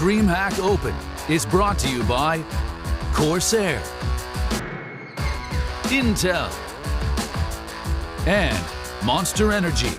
DreamHack Open is brought to you by Corsair, Intel, and Monster Energy.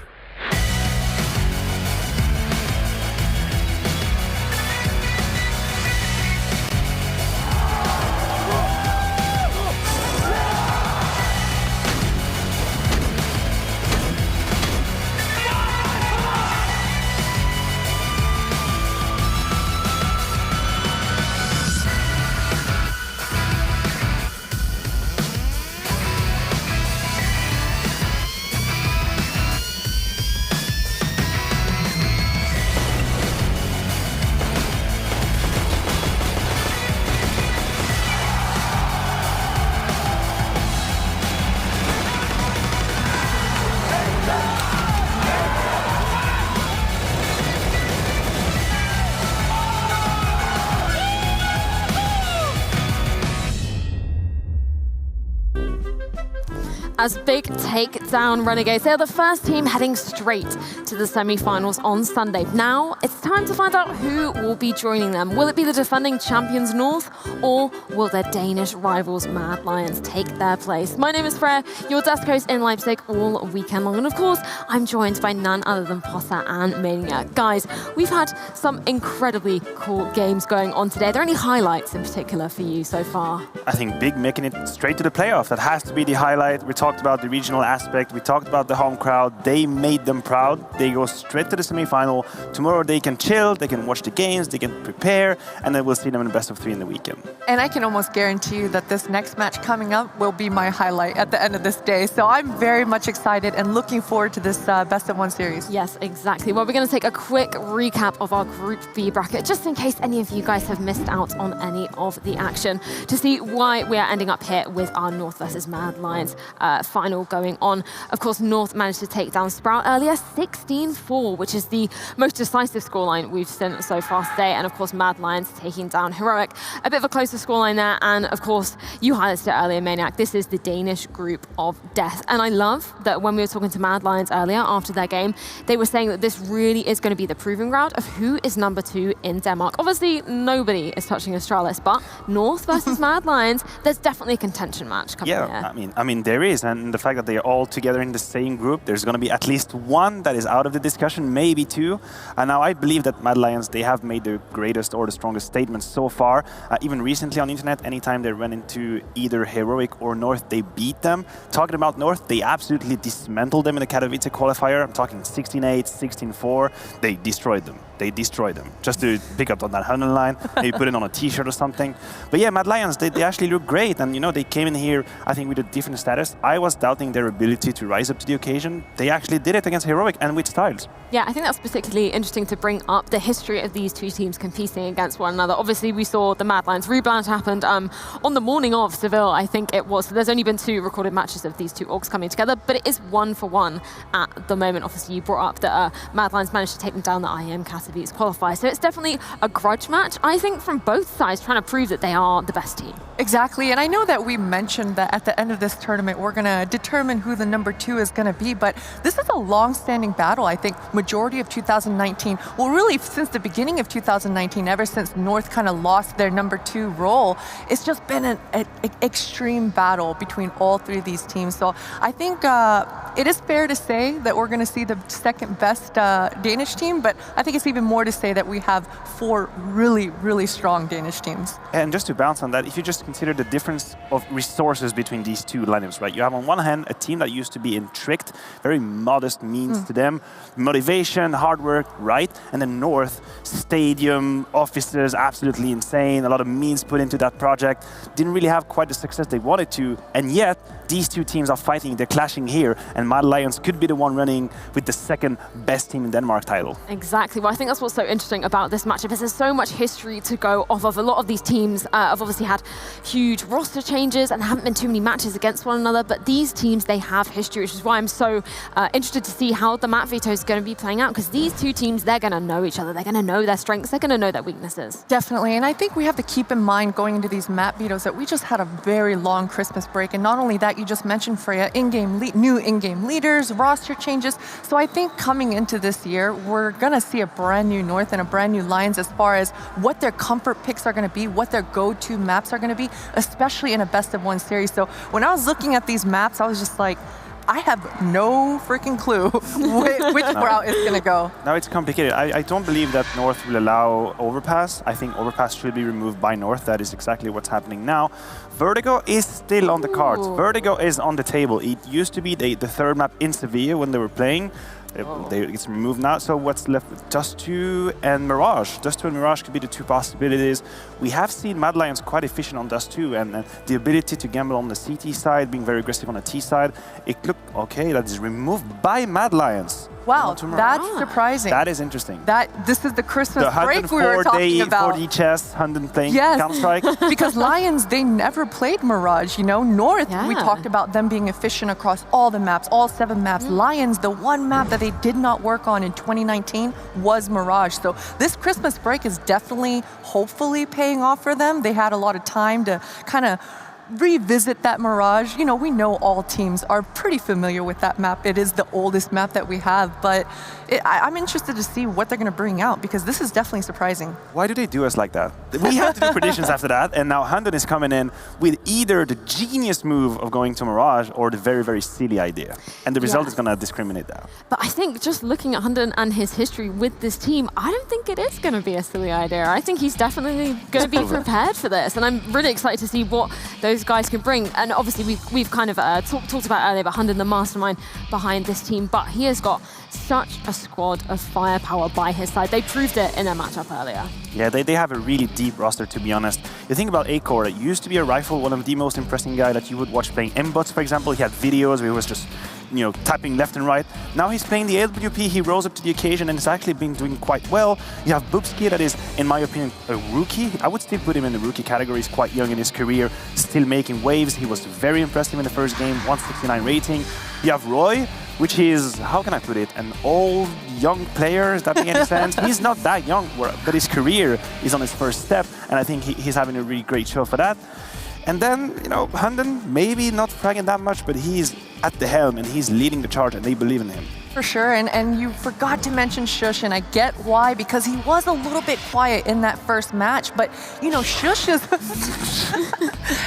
As big takedown renegades, they're the first team heading straight to the semi-finals on Sunday. Now, it's time to find out who will be joining them. Will it be the defending champions North, or will their Danish rivals Mad Lions take their place? My name is Freya, your desk host in Leipzig all weekend long. And of course, I'm joined by none other than Possa and Maniac. Guys, we've had some incredibly cool games going on today. Are there any highlights in particular for you so far? I think big making it straight to the playoff. That has to be the highlight. We talked about the regional aspect. We talked about the home crowd. They made them proud. They go straight to the semi-final. Tomorrow they can chill, they can watch the games, they can prepare, and then we'll see them in the best of 3 in the weekend. And I can almost guarantee you that this next match coming up will be my highlight at the end of this day. So I'm very much excited and looking forward to this best of 1 series. Yes, exactly. Well, we're going to take a quick recap of our Group B bracket, just in case any of you guys have missed out on any of the action, to see why we are ending up here with our North versus Mad Lions final going on. Of course, North managed to take down Sprout earlier, 16-4, which is the most decisive scoreline we've seen so far today. And of course, Mad Lions taking down Heroic. A bit of a closer scoreline there. And of course, you highlighted it earlier, Maniac. This is the Danish group of death. And I love that when we were talking to Mad Lions earlier after their game, they were saying that this really is going to be the proving ground of who is number 2 in Denmark. Obviously, nobody is touching Astralis, but North versus Mad Lions, there's definitely a contention match coming here. Yeah, I mean, there is. And the fact that they're all together in the same group, there's going to be at least one that is out of the discussion, maybe 2. And now I believe that Mad Lions, they have made the greatest or the strongest statements so far. Even recently on the internet, anytime they ran into either Heroic or North, they beat them. Talking about North, they absolutely dismantled them in the Katowice qualifier. I'm talking 16-8, 16-4. They destroyed them. They destroyed them. Just to pick up on that 100 line, maybe put it on a t-shirt or something. But yeah, Mad Lions, they actually look great. And you know, they came in here, I think, with a different status. I was doubting their ability to rise up to the occasion. They actually did it against Heroic and with styles. Yeah, I think that's particularly interesting to bring up the history of these two teams competing against one another. Obviously, we saw the Mad Lions rebrand happened on the morning of Seville, I think it was. So there's only been 2 recorded matches of these 2 orgs coming together, but it is 1-for-1 at the moment. Obviously, you brought up that Mad Lions managed to take them down the IEM Katowice qualifier. So it's definitely a grudge match, I think, from both sides, trying to prove that they are the best team. Exactly, and I know that we mentioned that at the end of this tournament, we're going to determine who the number 2 is going to be, but this is a long-standing battle. I think majority of 2019, well, really since the beginning of 2019, ever since North kind of lost their number 2 role, it's just been an extreme battle between all 3 of these teams. So I think it is fair to say that we're going to see the second best Danish team, but I think it's even more to say that we have 4 really, really strong Danish teams. And just to bounce on that, if you just consider the difference of resources between these 2 lineups, right? You have on one hand a team that used to be intrigued, very modest means to them, motivation, hard work, right? And then North, stadium, offices, absolutely insane, a lot of means put into that project, didn't really have quite the success they wanted to, and yet these 2 teams are fighting, they're clashing here, and Mad Lions could be the one running with the second best team in Denmark title. Exactly. Well, I think that's what's so interesting about this matchup is there's so much history to go off of. A lot of these teams have obviously had huge roster changes and haven't been too many matches against one another, but But these teams, they have history, which is why I'm so interested to see how the map veto is going to be playing out, because these two teams, they're going to know each other. They're going to know their strengths. They're going to know their weaknesses. Definitely, and I think we have to keep in mind going into these map vetoes that we just had a very long Christmas break, and not only that, you just mentioned, Freya, new in-game leaders, roster changes. So I think coming into this year, we're going to see a brand new North and a brand new Lions as far as what their comfort picks are going to be, what their go-to maps are going to be, especially in a best-of-1 series. So when I was looking at these maps, I was just like, I have no freaking clue which route it's going to go. Now it's complicated. I don't believe that North will allow overpass. I think overpass should be removed by North. That is exactly what's happening now. Vertigo is still on the cards. Vertigo is on the table. It used to be the third map in Sevilla when they were playing. It's removed now, so what's left with Dust 2 and Mirage. Dust 2 and Mirage could be the two possibilities. We have seen Mad Lions quite efficient on Dust 2, and the ability to gamble on the CT side, being very aggressive on the T side. It looked okay, that is removed by Mad Lions. Wow, that's surprising. That is interesting. This is the Christmas break we were talking about. 4D chess, 100 playing Counter-Strike. Because Lions, they never played Mirage, you know. North, we talked about them being efficient across all the maps, all 7 maps. Lions, the one map that they did not work on in 2019 was Mirage. So this Christmas break is definitely, hopefully, paying off for them. They had a lot of time to kind of revisit that Mirage. You know, we know all teams are pretty familiar with that map. It is the oldest map that we have, but I'm interested to see what they're going to bring out, because this is definitely surprising. Why do they do us like that? We have to do predictions after that, and now Handon is coming in with either the genius move of going to Mirage or the very, very silly idea. And the result is going to discriminate that. But I think just looking at Handon and his history with this team, I don't think it is going to be a silly idea. I think he's definitely going to be prepared for this, and I'm really excited to see what those guys can bring. And obviously we've kind of talked about earlier about Handon, the mastermind behind this team, but he has got such a squad of firepower by his side. They proved it in their matchup earlier. Yeah, they have a really deep roster, to be honest. You think about Acor, it used to be a rifle, one of the most impressive guys that you would watch playing M-Bots, for example. He had videos where he was just, you know, tapping left and right. Now he's playing the AWP, he rose up to the occasion and has actually been doing quite well. You have Bubsky, that is, in my opinion, a rookie. I would still put him in the rookie category. He's quite young in his career, still making waves. He was very impressive in the first game, 169 rating. You have Roy, which is, how can I put it, an old, young player, does that make any sense? He's not that young, but his career is on his first step, and I think he's having a really great show for that. And then, you know, Handon, maybe not fragging that much, but he's at the helm and he's leading the charge and they believe in him. For sure, and you forgot to mention Shush, and I get why, because he was a little bit quiet in that first match, but, you know, Shush is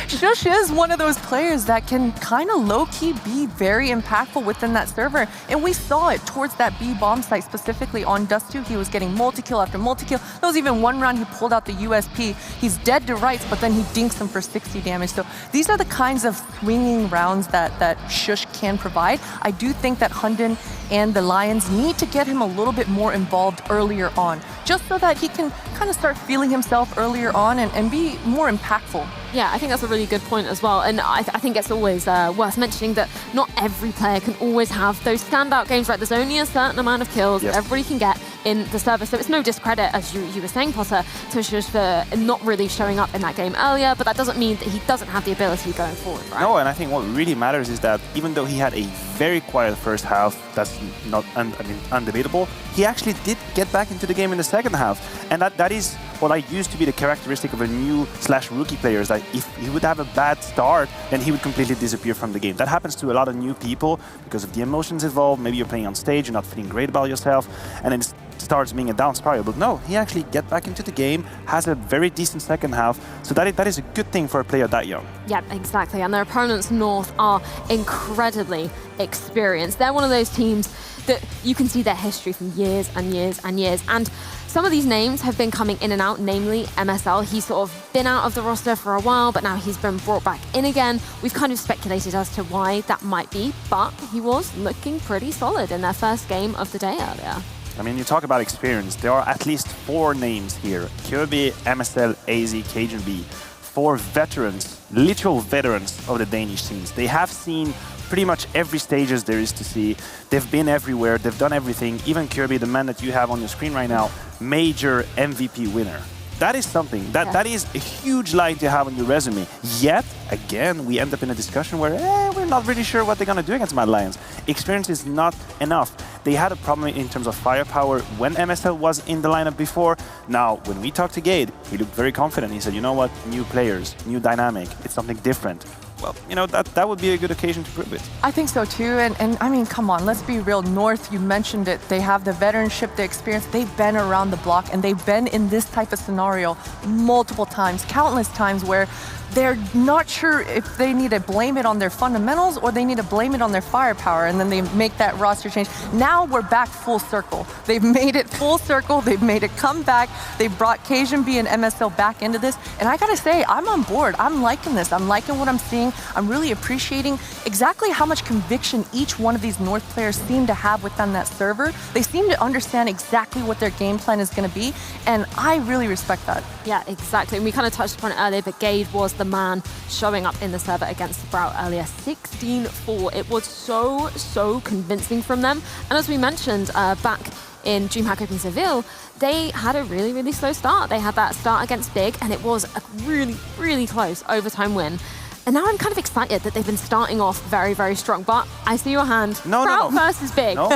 Shush is one of those players that can kind of low-key be very impactful within that server, and we saw it towards that B bomb site, specifically on Dust 2. He was getting multi-kill after multi-kill. There was even one round he pulled out the USP. He's dead to rights, but then he dinks him for 60 damage. So these are the kinds of swinging rounds that Shush can provide. I do think that Handon and the Lions need to get him a little bit more involved earlier on, just so that he can kind of start feeling himself earlier on and be more impactful. Yeah, I think that's a really good point as well. And I think it's always worth mentioning that not every player can always have those standout games, right? There's only a certain amount of kills that everybody can get in the server. So it's no discredit, as you were saying, Potter, to Shush for not really showing up in that game earlier, but that doesn't mean that he doesn't have the ability going forward, right? No, and I think what really matters is that even though he had a very quiet first half, that's not undebatable, he actually did get back into the game in the second half. And that is what I used to be the characteristic of a new/rookie player, is that if he would have a bad start, then he would completely disappear from the game. That happens to a lot of new people because of the emotions involved. Maybe you're playing on stage, you're not feeling great about yourself, and then it starts being a down spiral. But no, he actually get back into the game, has a very decent second half, so that is a good thing for a player that young. Yeah, exactly. And their opponents, North, are incredibly experienced. They're one of those teams that you can see their history from years and years and years. And some of these names have been coming in and out, namely MSL. He's sort of been out of the roster for a while, but now he's been brought back in again. We've kind of speculated as to why that might be, but he was looking pretty solid in their first game of the day earlier. I mean, you talk about experience. There are at least 4 names here. Kirby, MSL, AZ, Cajun B. 4 veterans, literal veterans of the Danish scenes. They have seen pretty much every stages there is to see. They've been everywhere, they've done everything. Even Kirby, the man that you have on your screen right now, major MVP winner. that is something. That is a huge line to have on your resume. Yet, again, we end up in a discussion where we're not really sure what they're going to do against Mad Lions. Experience is not enough. They had a problem in terms of firepower when MSL was in the lineup before. Now, when we talked to Gade, he looked very confident. He said, you know what, new players, new dynamic, it's something different. Well, you know, that would be a good occasion to prove it. I think so too, and I mean, come on, let's be real. North, you mentioned it, they have the veteranship, the experience, they've been around the block, and they've been in this type of scenario multiple times, countless times, where they're not sure if they need to blame it on their fundamentals or they need to blame it on their firepower, and then they make that roster change. Now we're back full circle. They've made it full circle, they've made it come back, they've brought Cajun B and MSL back into this, and I gotta say, I'm on board. I'm liking this. I'm liking what I'm seeing. I'm really appreciating exactly how much conviction each one of these North players seem to have within that server. They seem to understand exactly what their game plan is gonna be, and I really respect that. Yeah, exactly. And we kind of touched upon it earlier, but Gade was the man showing up in the server against Sprout earlier. 16-4. It was so convincing from them. And as we mentioned back in DreamHack Open Seville, they had a really slow start. They had that start against Big, and it was a really close overtime win. And now I'm kind of excited that they've been starting off very strong. But I see your hand. Sprout versus Big. No,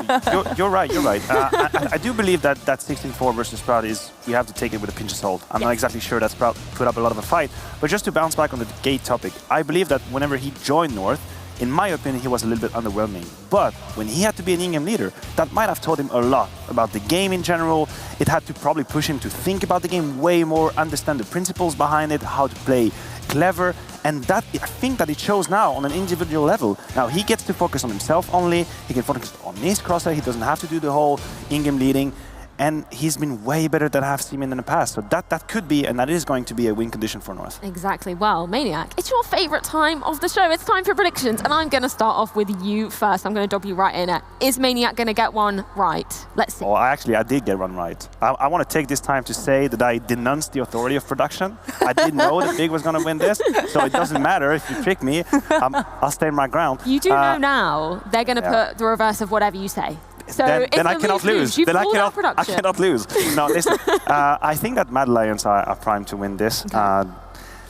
you're right. I do believe that 16-4 versus Sprout is, you have to take it with a pinch of salt. I'm not exactly sure that Sprout put up a lot of a fight. But just to bounce back on the Gade topic, I believe that whenever he joined North, in my opinion, he was a little bit underwhelming. But when he had to be an in-game leader, that might have taught him a lot about the game in general. It had to probably push him to think about the game way more, understand the principles behind it, how to play clever. And that, I think that it shows now on an individual level. Now he gets to focus on himself only. He can focus on his crosshair. He doesn't have to do the whole in-game leading. And he's been way better than I've seen him in the past. So that could be, and that is going to be a win condition for North. Exactly. Well, Maniac, it's your favorite time of the show. It's time for predictions. And I'm going to start off with you first. I'm going to dob you right in it. Is Maniac going to get one right? Let's see. Oh, I did get one right. I want to take this time to say that I denounced the authority of production. I didn't know that Big was going to win this. So it doesn't matter if you trick me. I'll stand my ground. You do know now they're going to put the reverse of whatever you say. So then I cannot lose. Then I cannot lose. No, listen, I think that Mad Lions are primed to win this. Okay.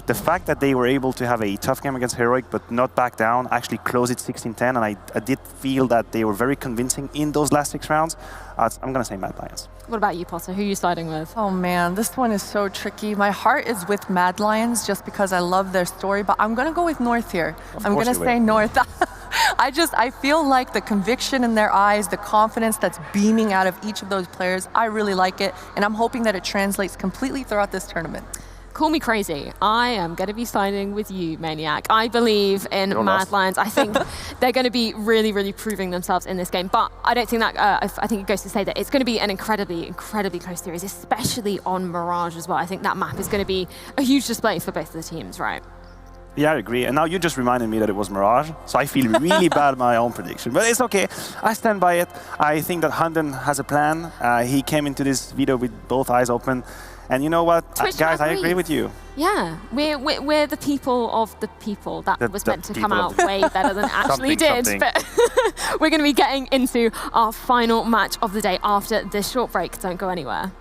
The fact that they were able to have a tough game against Heroic but not back down, actually close it 16-10, and I did feel that they were very convincing in those last 6 rounds. I'm going to say Mad Lions. What about you, Potter? Who are you siding with? Oh man, this one is so tricky. My heart is with Mad Lions just because I love their story, but I'm going to go with North here. I'm going to say North. I feel like the conviction in their eyes, the confidence that's beaming out of each of those players, I really like it, and I'm hoping that it translates completely throughout this tournament. Call me crazy. I am going to be siding with you, Maniac. I believe in Mad Lions. I think they're going to be really proving themselves in this game. But I don't think that, I think it goes to say that it's going to be an incredibly close series, especially on Mirage as well. I think that map is going to be a huge display for both of the teams, right? Yeah, I agree. And now you just reminded me that it was Mirage, so I feel really bad about my own prediction. But it's okay. I stand by it. I think that Hunden has a plan. He came into this video with both eyes open. And you know what, guys, I agree with you. Yeah, we're the people of the people. That was meant to come out way better than it actually did. But we're going to be getting into our final match of the day after this short break. Don't go anywhere.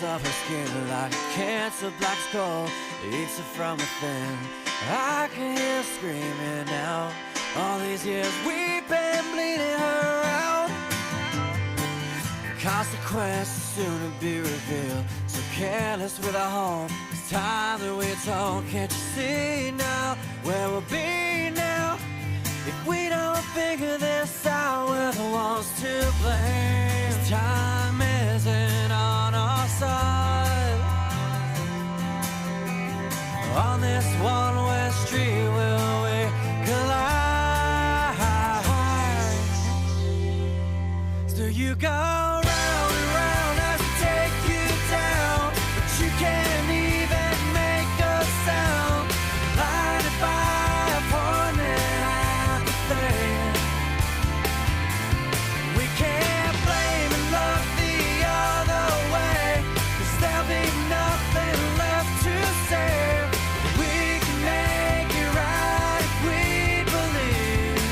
Of her skin like a cancer black skull eats her from within. I can hear her screaming out. All these years we've been bleeding her out. Consequences soon to be revealed. So careless with our home. It's time that we don't. Can't you see now where we'll be now? If we don't figure this out, we're the ones to blame. This time isn't on our side. On this one-way street will we collide? Still you go round and round as I take you down, but you can't even make a sound. Blinded by a pointed apathy. We can't blame and look the other way, 'cause there'll be nothing left to say. We can make it right if we believe.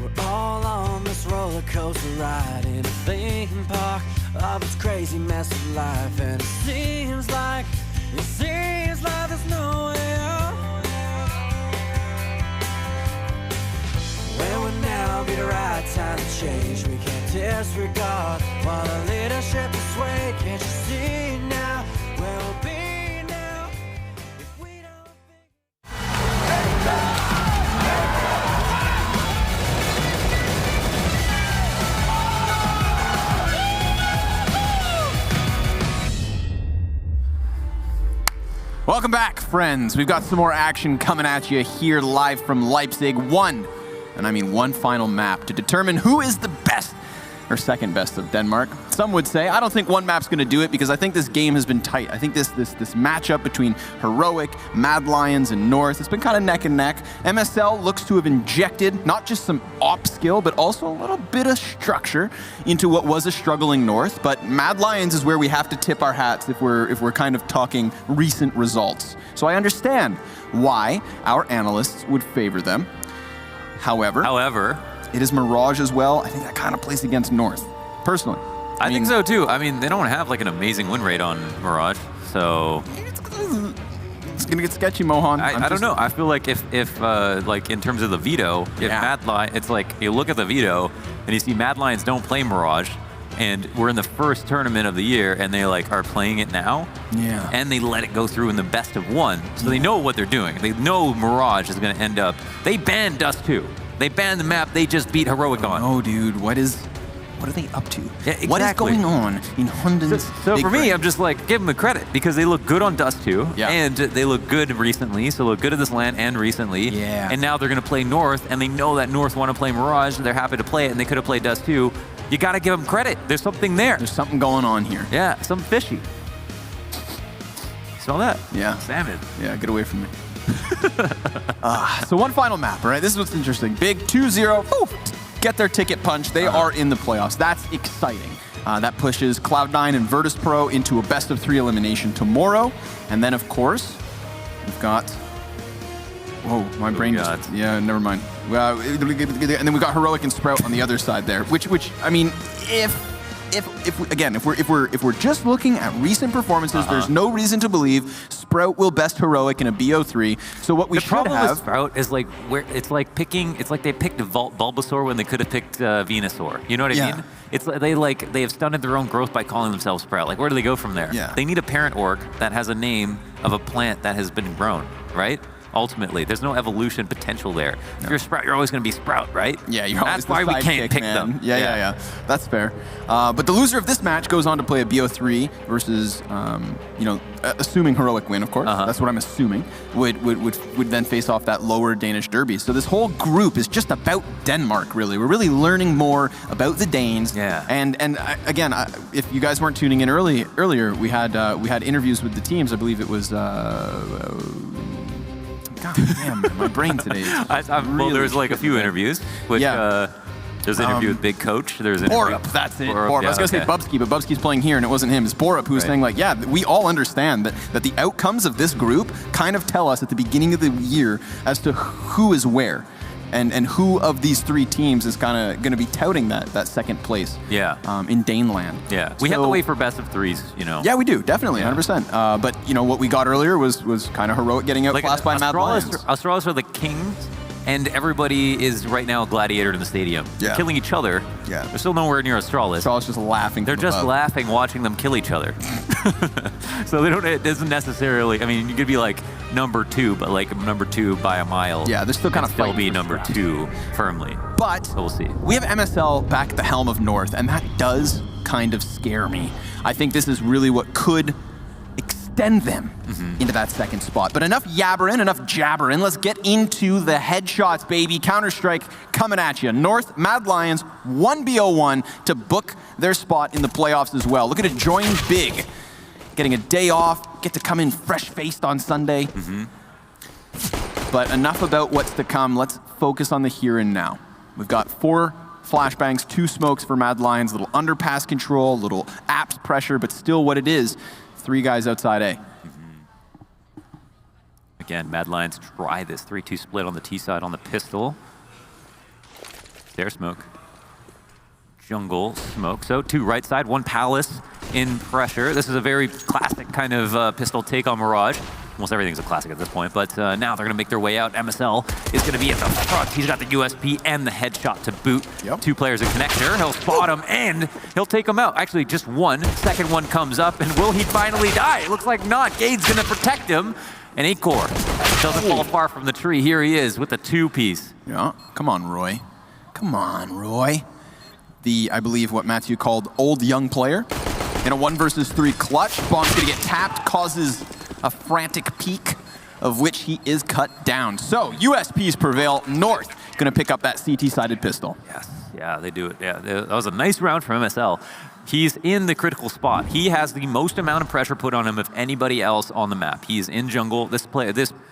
We're all on this roller coaster ride in a theme park of this crazy mess of life, and it seems like there's no way out. When would now be the right time to change? We can't disregard while the leadership is swayed. Can't you see now where we'll be now if we don't think? Welcome back, friends. We've got some more action coming at you here live from Leipzig. One final map to determine who is the best or second best of Denmark. Some would say, I don't think one map's going to do it because I think this game has been tight. I think this matchup between Heroic, Mad Lions, and North has been kind of neck and neck. MSL looks to have injected not just some op skill, but also a little bit of structure into what was a struggling North. But Mad Lions is where we have to tip our hats if we're kind of talking recent results. So I understand why our analysts would favor them. However, it is Mirage as well. I think that kind of plays against North, personally. I think so too. I mean, they don't have like an amazing win rate on Mirage, so it's gonna get sketchy, Mohan. I don't know. I feel like if like in terms of the veto, if Mad Lions, it's like you look at the veto and you see Mad Lions don't play Mirage, and we're in the first tournament of the year, and they like are playing it now. Yeah. And they let it go through in the best of one, so they know what they're doing. They know Mirage is going to end up. They banned Dust 2. They banned the map they just beat Heroic on. Oh, dude, what are they up to? Yeah, exactly. What is going on in Hunden's So big for me, brain? I'm just like, give them the credit because they look good on Dust 2, and they look good recently, so look good at this LAN and recently. Yeah. And now they're going to play North, and they know that North want to play Mirage, and they're happy to play it, and they could have played Dust 2. You got to give them credit. There's something there. There's something going on here. Yeah, something fishy. Smell that? Yeah. Salmon. Yeah, get away from me. So one final map, all right? This is what's interesting. Big 2-0, get their ticket punched. They are in the playoffs. That's exciting. That pushes Cloud9 and Virtus Pro into a best-of-3 elimination tomorrow. And then, of course, we've got... Whoa, my brain just... Yeah, never mind. And then we got Heroic and Sprout on the other side there, which I mean, if we're just looking at recent performances, there's no reason to believe Sprout will best Heroic in a BO3. So what we should have... The problem with Sprout is like where it's like they picked Bulbasaur when they could have picked Venusaur. You know what I mean? It's like they have stunted their own growth by calling themselves Sprout. Like where do they go from there? Yeah. They need a parent orc that has a name of a plant that has been grown, right? Ultimately, there's no evolution potential there. If you're Sprout, you're always going to be Sprout, right? Yeah, you're always That's why we can't pick man. them. Yeah. That's fair. But the loser of this match goes on to play a BO3 versus, assuming Heroic win, of course. That's what I'm assuming. Would then face off that lower Danish derby. So this whole group is just about Denmark, really. We're really learning more about the Danes. Yeah. And again, if you guys weren't tuning in earlier, we had interviews with the teams. I believe it was. God damn, my brain today. Well, there's like a few interviews. Which, there's an interview with Big Coach. There's an Borup, that's it. Borup. I was going to say Bubsky, but Bubsky's playing here, and it wasn't him. It's Borup who was saying, like, yeah, we all understand that the outcomes of this group kind of tell us at the beginning of the year as to who is where. And who of these three teams is kind of going to be touting that second place in Daneland. Yeah, we have to wait for best of threes, you know. Yeah, we do, definitely, 100%. But, you know, what we got earlier was kind of Heroic getting outclassed by Mad Lions. Australis are the kings, and everybody is right now a gladiator in the stadium. They're killing each other. Yeah. They're still nowhere near Australis. Australis just laughing. They're just laughing watching them kill each other. So it doesn't necessarily, I mean, you could be like number 2, but like number 2 by a mile. Yeah, they're still kind of fighting. Still be number 2 firmly. But so we'll see. We have MSL back at the helm of North, and that does kind of scare me. I think this is really what could extend them into that second spot. But enough yabbering, enough jabbering. Let's get into the headshots, baby. Counter-Strike coming at you. North, Mad Lions, 1v01 to book their spot in the playoffs as well. Look at it, join big. Getting a day off, get to come in fresh-faced on Sunday. But enough about what's to come. Let's focus on the here and now. We've got 4 flashbangs, 2 smokes for Mad Lions, little underpass control, little apps pressure, but still what it is, 3 guys outside A. Again, Mad Lions try this 3-2 split on the T side on the pistol. Stair smoke. Jungle smoke. So 2 right side, 1 Palace in pressure. This is a very classic kind of pistol take on Mirage. Almost everything's a classic at this point, but now they're going to make their way out. MSL is going to be at the front. He's got the USP and the headshot to boot. 2 players in connector. He'll spot him and he'll take him out. Actually, just one. Second one comes up, and will he finally die? It looks like not. Gade's going to protect him. And Acor doesn't fall far from the tree. Here he is with the 2-piece. Yeah, come on, Roy. Come on, Roy. I believe what Matthew called old young player. In a 1 versus 3 clutch, bomb's going to get tapped, causes a frantic peek, of which he is cut down. So, USPs prevail. North going to pick up that CT-sided pistol. Yes, yeah, they do it. Yeah, that was a nice round from MSL. He's in the critical spot. He has the most amount of pressure put on him of anybody else on the map. He's in jungle. This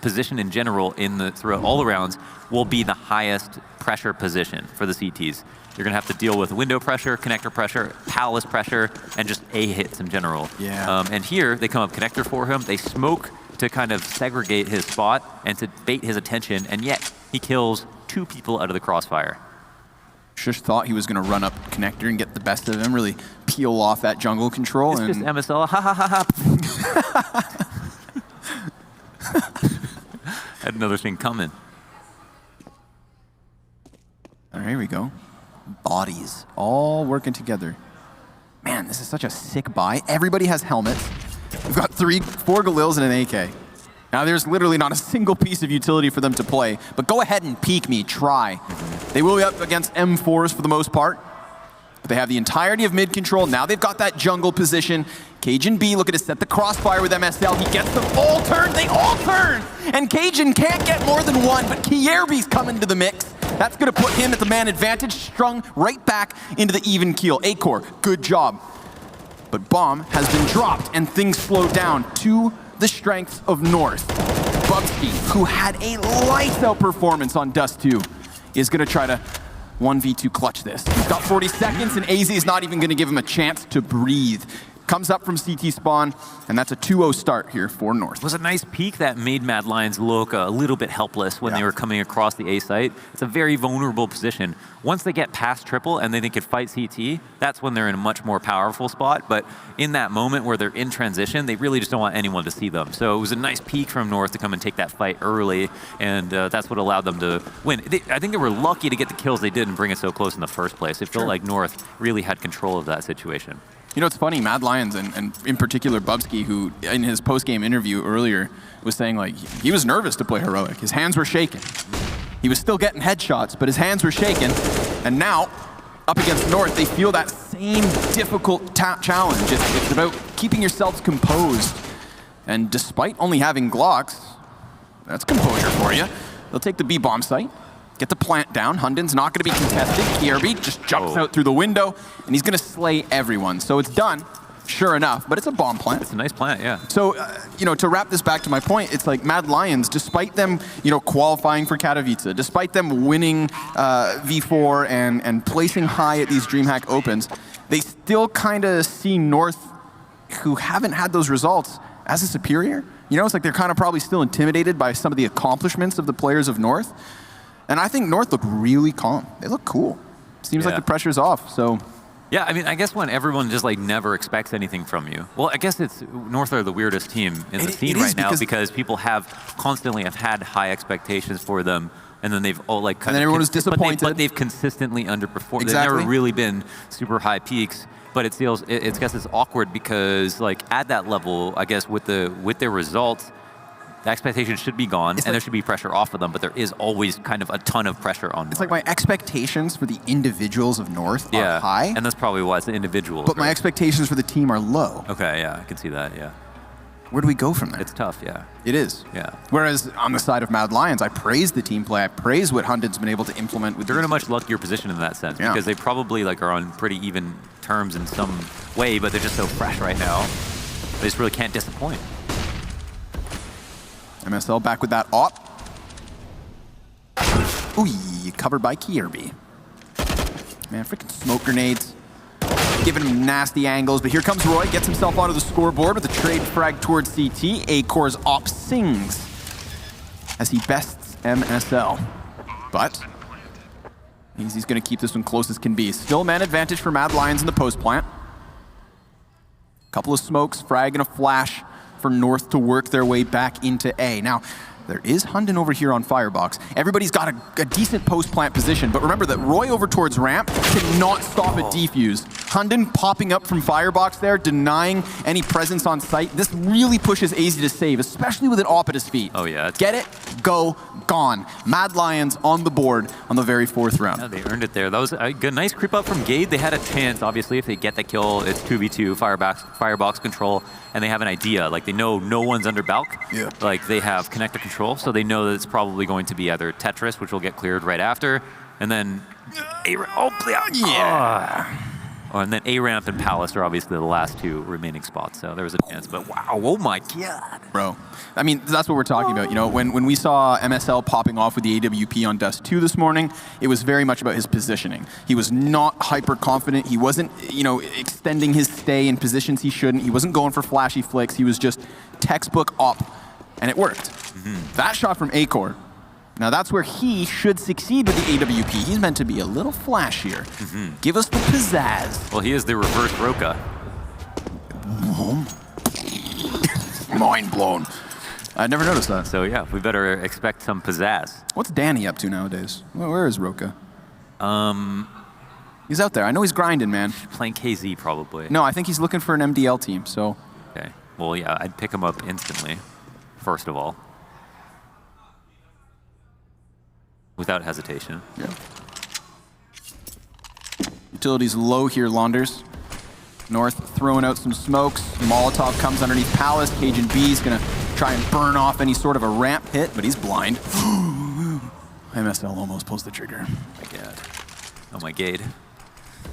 position in general throughout all the rounds will be the highest pressure position for the CTs. You're going to have to deal with window pressure, connector pressure, palace pressure, and just A hits in general. Yeah. And here, they come up connector for him. They smoke to kind of segregate his spot and to bait his attention, and yet he kills 2 people out of the crossfire. Just thought he was going to run up connector and get the best of him, really peel off that jungle control. It's just MSL, ha ha ha ha. Had another thing coming. All right, here we go. Bodies all working together. Man, this is such a sick buy. Everybody has helmets. We've got 4 Galils and an AK. Now, there's literally not a single piece of utility for them to play, but go ahead and peek me, try. They will be up against M4s for the most part, but they have the entirety of mid control. Now they've got that jungle position. Cajun B looking to set the crossfire with MSL. He gets them all turned, they all turn! And Cajun can't get more than 1, but Kierby's coming to the mix. That's gonna put him at the man advantage, strung right back into the even keel. Acor, good job. But bomb has been dropped and things slow down to the strength of North. Bubsky, who had a lights out performance on Dust 2, is gonna try to 1v2 clutch this. He's got 40 seconds and AZ is not even gonna give him a chance to breathe. Comes up from CT spawn, and that's a 2-0 start here for North. It was a nice peek that made Mad Lions look a little bit helpless when they were coming across the A site. It's a very vulnerable position. Once they get past triple and they could fight CT, that's when they're in a much more powerful spot. But in that moment where they're in transition, they really just don't want anyone to see them. So it was a nice peek from North to come and take that fight early, and that's what allowed them to win. I think they were lucky to get the kills they did and bring it so close in the first place. It felt like North really had control of that situation. You know, it's funny, Mad Lions, and in particular Bubsky, who in his post-game interview earlier was saying, like, he was nervous to play Heroic. His hands were shaking. He was still getting headshots, but his hands were shaking. And now, up against North, they feel that same difficult challenge. It's about keeping yourselves composed. And despite only having Glocks, that's composure for you. They'll take the B-bomb site. Get the plant down. Hunden's not going to be contested. Kierby just jumps out through the window, and he's going to slay everyone. So it's done, sure enough, but it's a bomb plant. It's a nice plant, yeah. So, you know, to wrap this back to my point, it's like Mad Lions, despite them, you know, qualifying for Katowice, despite them winning V4 and placing high at these DreamHack Opens, they still kind of see North, who haven't had those results, as a superior. You know, it's like they're kind of probably still intimidated by some of the accomplishments of the players of North. And I think North look really calm. They look cool. Seems like the pressure's off, so. Yeah, I mean, I guess when everyone just like never expects anything from you. Well, I guess it's North are the weirdest team in the scene right now because people have constantly had high expectations for them, and then they've all like kind of. And then everyone was disappointed. But they've consistently underperformed. Exactly. They've never really been super high peaks. But it feels, I guess it's awkward because like at that level, I guess with their results, the expectation should be gone, and there should be pressure off of them, but there is always kind of a ton of pressure on North. It's like my expectations for the individuals of North are high. And that's probably why it's the individuals. But my expectations for the team are low. Okay, yeah, I can see that, yeah. where do we go from there? It's tough, yeah. It is. Yeah. Whereas on the side of Mad Lions, I praise the team play. I praise what Hunden's been able to implement with They're in a much luckier position in that sense because they probably like are on pretty even terms in some way, but they're just so fresh right now. They just really can't disappoint. MSL back with that op. Ooh, covered by Kierby. Man, freaking smoke grenades. Giving him nasty angles, but here comes Roy, gets himself onto the scoreboard with a trade frag towards CT. Acor's op sings as he bests MSL. But he's going to keep this one close as can be. Still man advantage for Mad Lions in the post plant. Couple of smokes, frag and a flash for North to work their way back into A. Now, there is Hunden over here on Firebox. Everybody's got a decent post-plant position, but remember that Roy over towards ramp cannot stop a defuse. Hunden popping up from Firebox there, denying any presence on site. This really pushes AZ to save, especially with an op at his feet. Oh yeah. Get it, go, gone. Mad Lions on the board on the very 4th round. Yeah, they earned it there. That was a good, nice creep up from Gade. They had a chance, obviously, if they get the kill, it's 2v2, Firebox control, and they have an idea. Like, they know no one's under Balk. Yeah. Like, they have connector control, so they know that it's probably going to be either Tetris, which will get cleared right after, and then and then A-Ramp and Palace are obviously the last 2 remaining spots, so there was a chance, but wow, oh my god. Bro, I mean, that's what we're talking about. You know, when we saw MSL popping off with the AWP on Dust 2 this morning, it was very much about his positioning. He was not hyper confident. He wasn't, you know, extending his stay in positions he shouldn't. He wasn't going for flashy flicks. He was just textbook op, and it worked. That shot from Acor, now that's where he should succeed with the AWP. He's meant to be a little flashier. Give us the pizzazz. Well, he is the reverse Roka. Mind blown. I never noticed that. So yeah, we better expect some pizzazz. What's Danny up to nowadays? Where is Roka? He's out there. I know he's grinding, man. Playing KZ probably. No, I think he's looking for an MDL team, so. Okay. Well, yeah, I'd pick him up instantly, first of all. Without hesitation. Yeah. Utility's low here, Launders. North throwing out some smokes. Molotov comes underneath Palace. Cajun B's gonna try and burn off any sort of a ramp hit, but he's blind. MSL almost pulls the trigger. Oh my god. Oh my gade.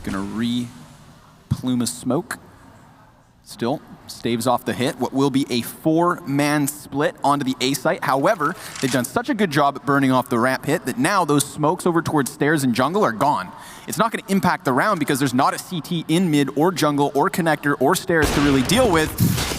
Gonna re-plume a smoke. Still staves off the hit. What will be a 4-man split onto the A site. However, they've done such a good job at burning off the ramp hit that now those smokes over towards stairs and jungle are gone. It's not going to impact the round because there's not a CT in mid or jungle or connector or stairs to really deal with.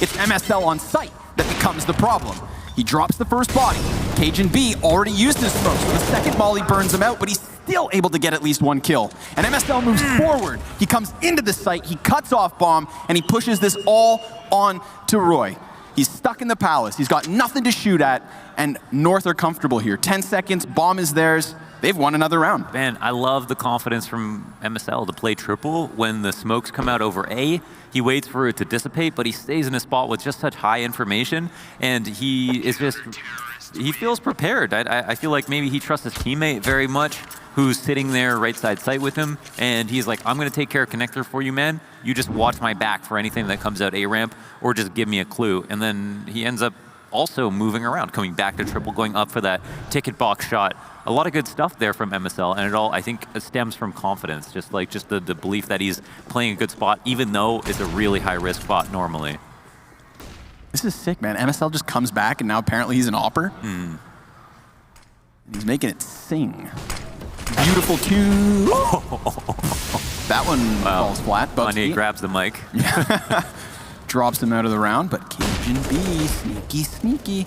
It's MSL on site that becomes the problem. He drops the first body. Cajun B already used his smoke, so the second molly burns him out, but he's still able to get at least 1 kill. And MSL moves forward. He comes into the site, he cuts off bomb, and he pushes this all on to Roy. He's stuck in the Palace. He's got nothing to shoot at, and North are comfortable here. 10 seconds, bomb is theirs. They've won another round. Man, I love the confidence from MSL to play triple when the smokes come out over A. He waits for it to dissipate, but he stays in a spot with just such high information, and he is just, he feels prepared. I feel like maybe he trusts his teammate very much, who's sitting there right side sight with him, and he's like, I'm going to take care of connector for you, man. You just watch my back for anything that comes out A-ramp, or just give me a clue. And then he ends up also moving around, coming back to triple, going up for that ticket box shot. A lot of good stuff there from MSL, and it all, I think, stems from confidence, just the belief that he's playing a good spot, even though it's a really high-risk spot normally. This is sick, man. MSL just comes back, and now apparently he's an opper. He's making it sing. Beautiful tune. That one falls flat. Kanye grabs the mic. Drops him out of the round, but Cajun B, sneaky, sneaky.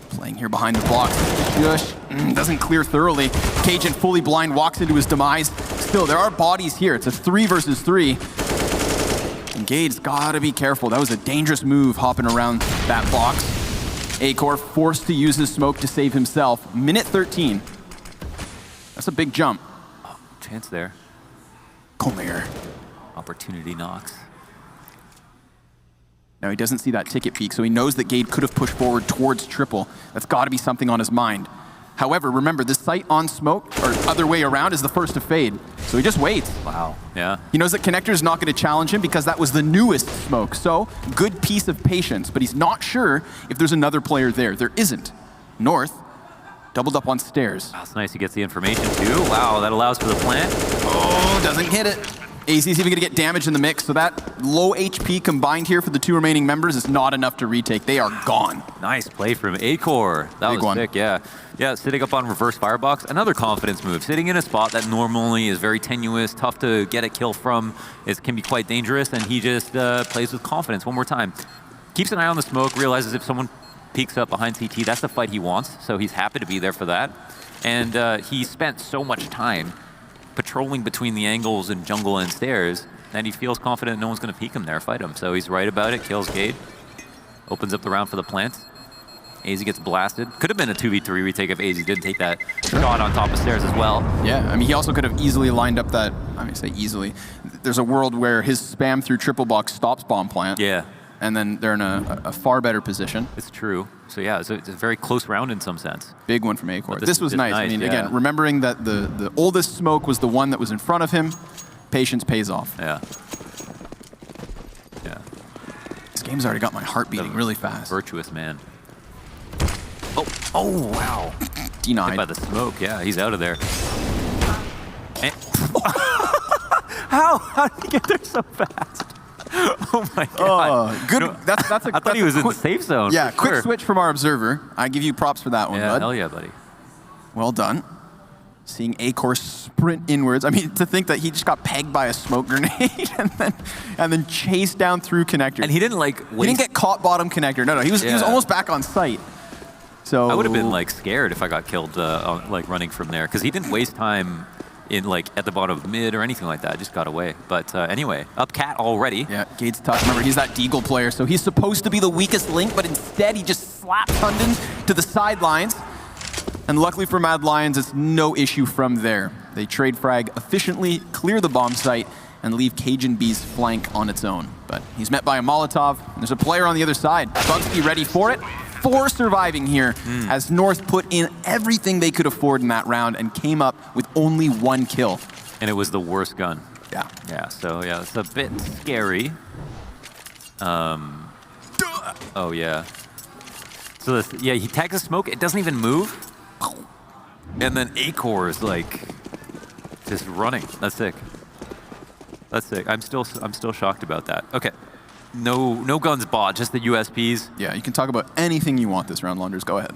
Playing here behind the blocks. Just doesn't clear thoroughly. Cajun fully blind walks into his demise. Still, there are bodies here. It's a 3 versus 3. And Gade's gotta be careful. That was a dangerous move hopping around that box. Acor forced to use his smoke to save himself. Minute 13. That's a big jump. Oh, chance there. Come here. Opportunity knocks. Now he doesn't see that ticket peak, so he knows that Gade could have pushed forward towards triple. That's got to be something on his mind. However, remember, the site on smoke, or other way around, is the first to fade. So he just waits. Wow. Yeah. He knows that Connector is not going to challenge him because that was the newest smoke. So, good piece of patience, but he's not sure if there's another player there. There isn't. North, doubled up on stairs. Wow, it's nice he gets the information too. Wow, that allows for the plant. Oh, doesn't hit it. AZ's even going to get damage in the mix, so that low HP combined here for the 2 remaining members is not enough to retake. They are gone. Nice play from Acor. That Big was one. sick, yeah. Yeah, sitting up on reverse firebox, another confidence move. Sitting in a spot that normally is very tenuous, tough to get a kill from, can be quite dangerous, and he just plays with confidence one more time. Keeps an eye on the smoke, realizes if someone peeks up behind CT, that's the fight he wants, so he's happy to be there for that. And he spent so much time patrolling between the angles and jungle and stairs that he feels confident no one's going to peek him there, fight him. So he's right about it, kills Gade, opens up the round for the plant. AZ gets blasted. Could have been a 2v3 retake if AZ didn't take that shot on top of stairs as well. Yeah, I mean, he also could have easily lined up that, I mean, say easily. There's a world where his spam through triple box stops bomb plant. Yeah. And then they're in a far better position. It's true. So yeah, it's a very close round in some sense. Big one from Acor. But This was nice. I mean, yeah. again, remembering that the oldest smoke was the one that was in front of him, patience pays off. Yeah. Yeah. This game's already got my heart beating really fast. Virtuous man. Oh, wow. Denied. Hit by the smoke, yeah, he's out of there. And How did he get there so fast? Oh my god. Good. No, That's a, I thought he was in the safe zone. Yeah, for quick sure. switch from our observer. I give you props for that one, Yeah, bud. hell yeah, buddy. Well done. Seeing Acor sprint inwards. I mean, to think that he just got pegged by a smoke grenade and then chased down through connector. And he didn't like He didn't get caught bottom connector. No, he was Yeah. almost back on site. So I would have been like scared if I got killed like running from there because he didn't waste time in like at the bottom of mid or anything like that. I just got away. But anyway, up cat already. Yeah, Gade's tough. Remember, he's that Deagle player, so he's supposed to be the weakest link, but instead he just slaps Hunden to the sidelines. And luckily for Mad Lions, it's no issue from there. They trade frag efficiently, clear the bomb site, and leave Cajun B's flank on its own. But he's met by a Molotov, and there's a player on the other side. Bugsky ready for it. 4 surviving here as North put in everything they could afford in that round and came up with only 1 kill. And it was the worst gun. Yeah. Yeah, so yeah, it's a bit scary. Oh yeah. So this, yeah, he tags a smoke, it doesn't even move. And then Acor is like just running. That's sick. That's sick. I'm still shocked about that. Okay. No guns bought, just the USPs. Yeah, you can talk about anything you want this round, Launders. Go ahead.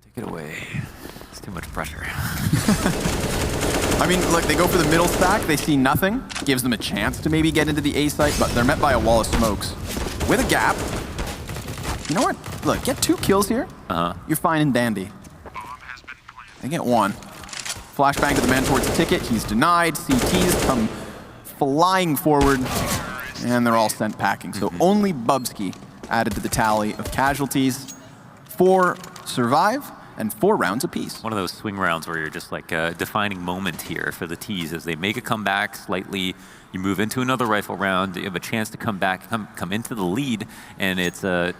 Take it away. It's too much pressure. I mean, look, they go for the middle stack. They see nothing. Gives them a chance to maybe get into the A site, but they're met by a wall of smokes. With a gap. You know what? Look, get 2 kills here. You're fine and dandy. They get 1. Flashbang to the man towards the ticket. He's denied. CTs come flying forward, and they're all sent packing. So only Bubsky added to the tally of casualties. 4 survive, and 4 rounds apiece. One of those swing rounds where you're just like a defining moment here for the T's as they make a comeback slightly. You move into another rifle round. You have a chance to come back, come into the lead, and it's the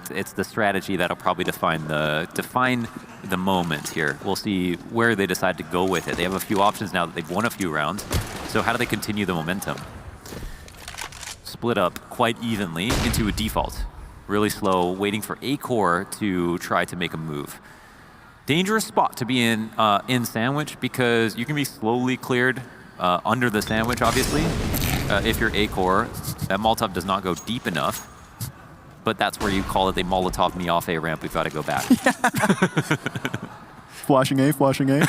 strategy that'll probably define the moment here. We'll see where they decide to go with it. They have a few options now that they've won a few rounds. So how do they continue the momentum? Split up quite evenly into a default. Really slow, waiting for Acor to try to make a move. Dangerous spot to be in Sandwich because you can be slowly cleared under the Sandwich, obviously. If you're Acor, that Molotov does not go deep enough, but that's where you call it they Molotov me off A ramp. We've got to go back. Flashing A, flashing A.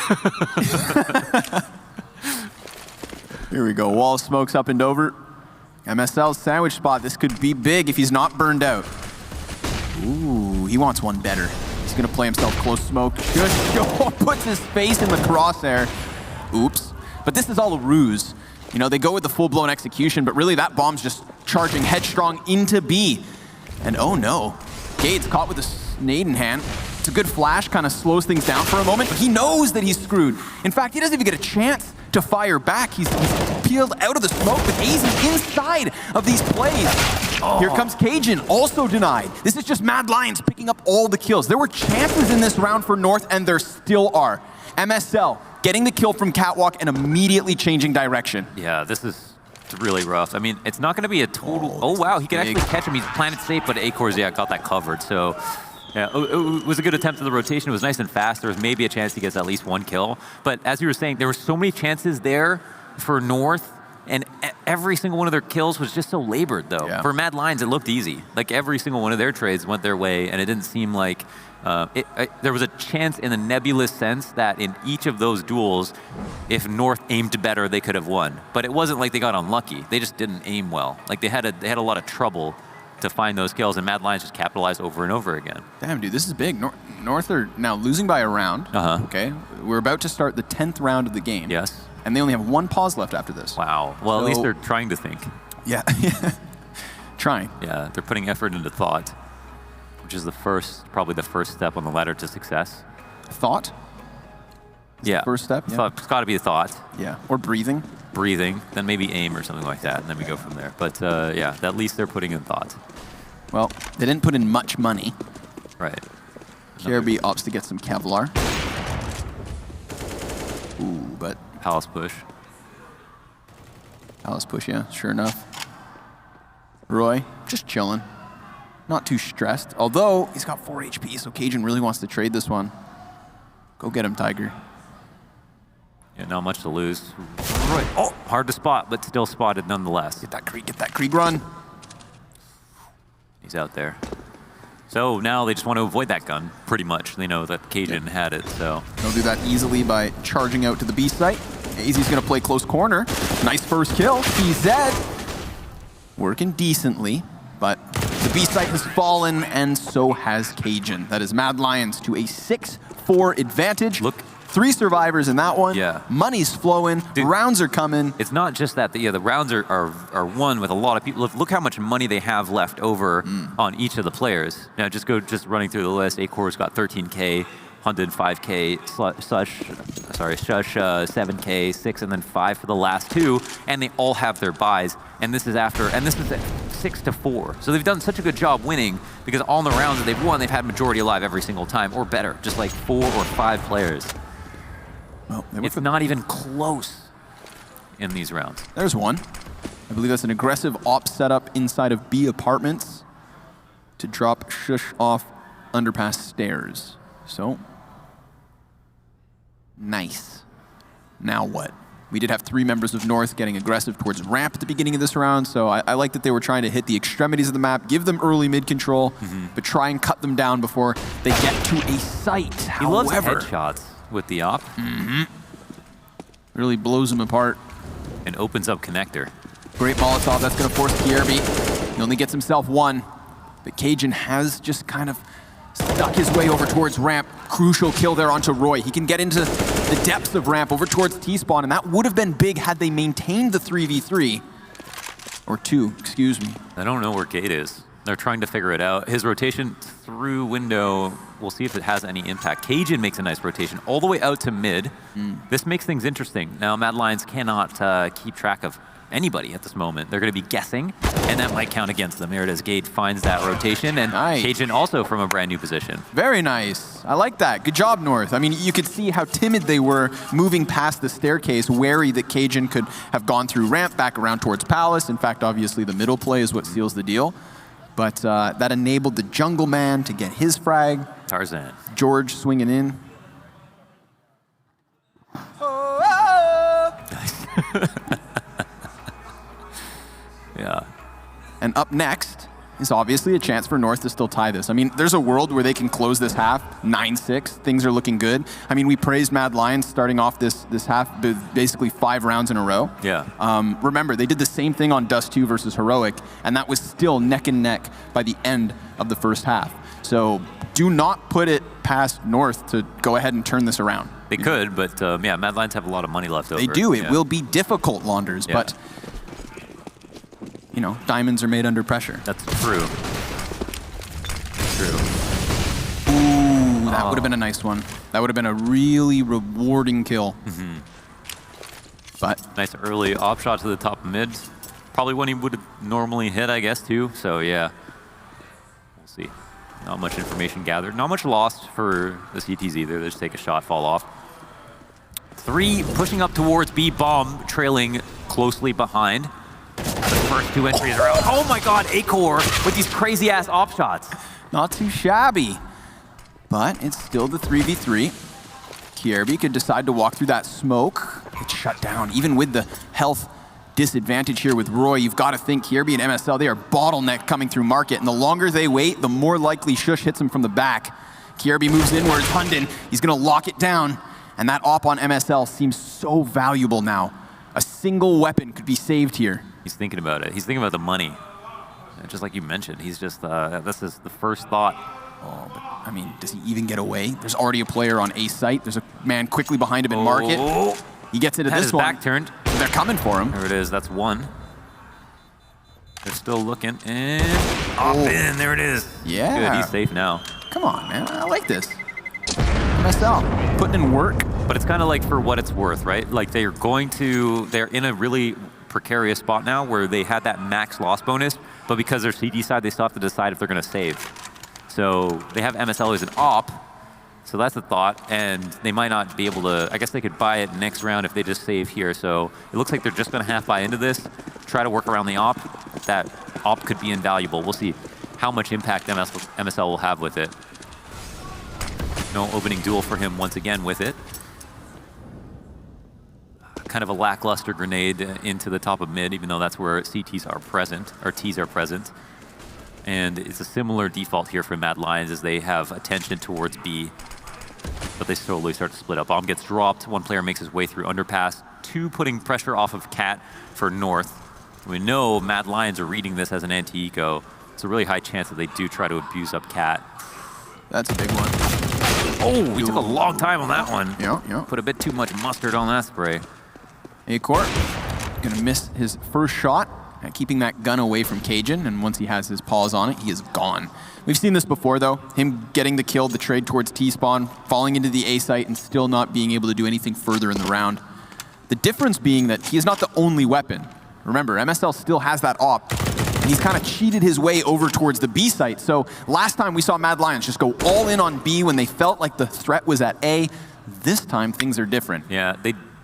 Here we go. Wall of smokes up and over. MSL's Sandwich spot. This could be big if he's not burned out. Ooh, he wants one better. He's going to play himself close smoke. Just puts his face in the crosshair. Oops. But this is all a ruse. You know, they go with the full-blown execution, but really that bomb's just charging headstrong into B. And oh no, Gade's caught with a nade in hand. It's a good flash, kind of slows things down for a moment, but he knows that he's screwed. In fact, he doesn't even get a chance to fire back. He's peeled out of the smoke with AZ inside of these plays. Here comes Cajun, also denied. This is just Mad Lions picking up all the kills. There were chances in this round for North, and there still are. MSL getting the kill from Catwalk and immediately changing direction. Yeah, this is really rough. I mean, it's not going to be a total... Oh, wow, he can actually catch him. He's planet safe, but Acor's, yeah, got that covered. So, yeah, it was a good attempt at the rotation. It was nice and fast. There was maybe a chance he gets at least one kill. But as you were saying, there were so many chances there for North, and every single one of their kills was just so labored, though. Yeah. For Mad Lions, it looked easy. Like, every single one of their trades went their way, and it didn't seem like... there was a chance in the nebulous sense that in each of those duels, if North aimed better, they could have won. But it wasn't like they got unlucky. They just didn't aim well. Like, they had a lot of trouble to find those kills, and Mad Lions just capitalized over and over again. Damn, dude, this is big. North are now losing by a round. Okay, we're about to start the 10th round of the game. Yes. And they only have one pause left after this. Wow. Well, at least they're trying to think. Yeah. Trying. Yeah, they're putting effort into thought, which is probably the first step on the ladder to success. Thought? Yeah. First step? Yeah. It's got to be a thought. Yeah. Or breathing. Breathing, then maybe aim or something like that, and then we go from there. But yeah, at least they're putting in thought. Well, they didn't put in much money. Right. KRB opts to get some Kevlar. Ooh, but... Palace push. Palace push, yeah, sure enough. Roy, just chilling. Not too stressed, although he's got 4 HP, so Cajun really wants to trade this one. Go get him, Tiger. Yeah, not much to lose. Right. Oh, hard to spot, but still spotted nonetheless. Get that Krieg run. He's out there. So now they just want to avoid that gun, pretty much. They know that Cajun had it, so. They'll do that easily by charging out to the B site. AZ's gonna play close corner. Nice first kill. PZ working decently, but the B site has fallen, and so has Cajun. That is Mad Lions to a 6-4 advantage. Look. 3 survivors in that one. Yeah. Money's flowing. Dude, rounds are coming. It's not just that. The rounds are won with a lot of people. Look how much money they have left over on each of the players. Now just running through the list. Acor's got 13K, Hunted 5K, Shush 7K, 6, and then 5 for the last 2. And they all have their buys. And this is at 6-4. So they've done such a good job winning because all the rounds that they've won, they've had majority alive every single time, or better, just like 4 or 5 players. Well, it's not even close in these rounds. There's one. I believe that's an aggressive op setup inside of B apartments to drop Shush off underpass stairs. So, nice. Now what? We did have 3 members of North getting aggressive towards ramp at the beginning of this round, so I like that they were trying to hit the extremities of the map, give them early mid control, but try and cut them down before they get to a site. He loves headshots with the op. Really blows them apart. And opens up connector. Great Molotov, that's gonna force KRB. He only gets himself 1, but Cajun has just kind of stuck his way over towards ramp. Crucial kill there onto Roy. He can get into the depths of ramp over towards T-spawn, and that would have been big had they maintained the 3v3. Or 2, excuse me. I don't know where Gate is. They're trying to figure it out. His rotation through window, we'll see if it has any impact. Cajun makes a nice rotation all the way out to mid. This makes things interesting. Now, Mad Lions cannot keep track of anybody at this moment. They're going to be guessing, and that might count against them. Here it is. Gate finds that rotation, and Cajun also from a brand new position. Very nice. I like that. Good job, North. I mean, you could see how timid they were moving past the staircase, wary that Cajun could have gone through ramp back around towards Palace. In fact, obviously, the middle play is what seals the deal. But that enabled the Jungle Man to get his frag. Tarzan. George swinging in. Yeah. And up next is obviously a chance for North to still tie this. I mean, there's a world where they can close this half 9-6. Things are looking good. I mean, we praised Mad Lions starting off this half basically 5 rounds in a row. Yeah. Remember, they did the same thing on Dust 2 versus Heroic, and that was still neck and neck by the end of the first half. So do not put it past North to go ahead and turn this around. They could, but yeah, Mad Lions have a lot of money left over. They do. It will be difficult, Launders, but you know, diamonds are made under pressure. That's true. True. Ooh, that would have been a nice one. That would have been a really rewarding kill. But nice early op shot to the top of mid. Probably one he would normally hit, I guess, too. So yeah, we'll see. Not much information gathered. Not much lost for the CTs either. They just take a shot, fall off. 3 pushing up towards B, bomb trailing closely behind. The first 2 entries are out. Oh my god, Acor with these crazy ass op shots. Not too shabby, but it's still the 3v3. Kierby could decide to walk through that smoke. It's shut down, even with the health disadvantage here with Roy. You've got to think Kierby and MSL, they are bottleneck coming through market, and the longer they wait, the more likely Shush hits him from the back. Kierby moves inwards, Hunden, he's gonna lock it down, and that op on MSL seems so valuable now. A single weapon could be saved here. He's thinking about it. He's thinking about the money. Just like you mentioned, he's just, this is the first thought. Oh, but I mean, does he even get away? There's already a player on A site. There's a man quickly behind him in market. He gets into this one. Back turned. They're coming for him. There it is, that's 1. They're still looking, and up in, there it is. Yeah. Good, he's safe now. Come on, man, I like this. MSL, putting in work. But it's kind of like for what it's worth, right? Like they're in a really precarious spot now where they had that max loss bonus, but because they're CD side, they still have to decide if they're gonna save. So they have MSL as an op, so that's the thought, and they might not be able to, I guess they could buy it next round if they just save here, so it looks like they're just gonna half buy into this, try to work around the op. That op could be invaluable. We'll see how much impact MSL will have with it. No opening duel for him once again with it. Kind of a lackluster grenade into the top of mid, even though that's where CTs are present, or Ts are present. And it's a similar default here for Mad Lions as they have attention towards B, but they slowly start to split up. Bomb gets dropped, 1 player makes his way through underpass, 2 putting pressure off of Cat for North. We know Mad Lions are reading this as an anti-eco. It's a really high chance that they do try to abuse up Cat. That's a big one. Oh, he took a long time on that one. Yeah. Put a bit too much mustard on that spray. Acor gonna miss his first shot at keeping that gun away from Cajun, and once he has his paws on it, he is gone. We've seen this before though, him getting the kill, the trade towards T-spawn, falling into the A site and still not being able to do anything further in the round. The difference being that he is not the only weapon. Remember, MSL still has that op, and he's kind of cheated his way over towards the B site. So last time we saw Mad Lions just go all in on B when they felt like the threat was at A. This time things are different. Yeah,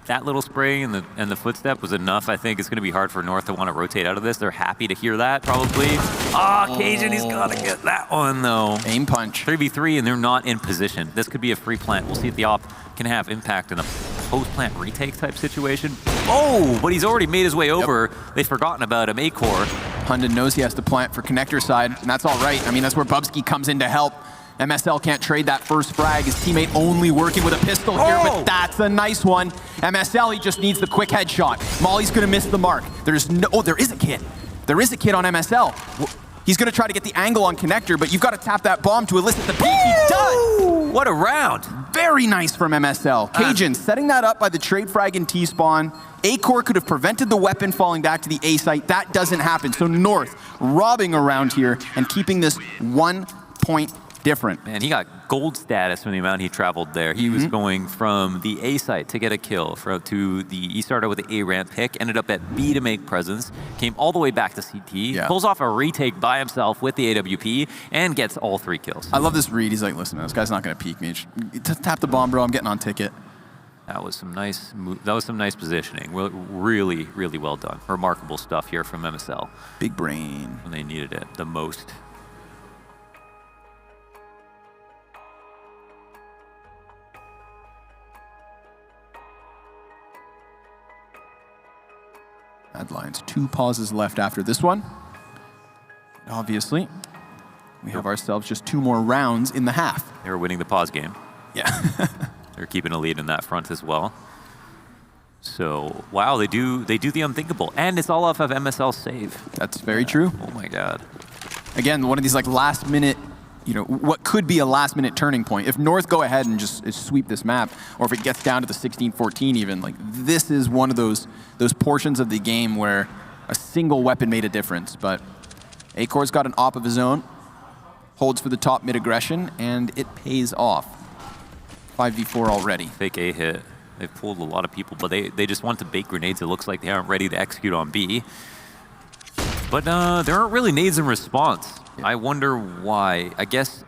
that little spray and the footstep was enough. I think it's going to be hard for North to want to rotate out of this. They're happy to hear that, probably. Cajun, he's got to get that one, though. Aim punch. 3v3, and they're not in position. This could be a free plant. We'll see if the op can have impact in a post-plant retake type situation. Oh, but he's already made his way over. Yep. They've forgotten about him. Acor. Hunden knows he has to plant for connector side, and that's all right. I mean, that's where Bubsky comes in to help. MSL can't trade that first frag. His teammate only working with a pistol here, but that's a nice one. MSL, he just needs the quick headshot. Molly's gonna miss the mark. There's no, oh, there is a kid. There is a kid on MSL. He's gonna try to get the angle on connector, but you've got to tap that bomb to elicit the peek. He does! What a round. Very nice from MSL. Cajun setting that up by the trade frag in T-spawn. Acor could have prevented the weapon falling back to the A site. That doesn't happen. So North robbing around here and keeping this 1 point different. Man, he got gold status from the amount he traveled there. He was going from the A site to get a kill, he started with the A ramp pick, ended up at B to make presence, came all the way back to CT, pulls off a retake by himself with the AWP, and gets all 3 kills. I love this read. He's like, listen, this guy's not going to peek me. Tap the bomb, bro. I'm getting on ticket. That was some nice positioning. Really, really well done. Remarkable stuff here from MSL. Big brain. When they needed it the most. Mad Lions, 2 pauses left after this one. Obviously, we have ourselves just 2 more rounds in the half. They were winning the pause game. Yeah. They're keeping a lead in that front as well. So, wow, they do the unthinkable. And it's all off of MSL save. That's very true. Oh my God. Again, one of these like last minute, what could be a last minute turning point. If North go ahead and just sweep this map, or if it gets down to the 16-14 even, like this is one of those portions of the game where a single weapon made a difference. But Acor's got an op of his own, holds for the top mid aggression, and it pays off. 5v4 already. Fake A hit. They've pulled a lot of people, but they just want to bake grenades. It looks like they aren't ready to execute on B. But there aren't really nades in response. Yeah. I wonder why. I guess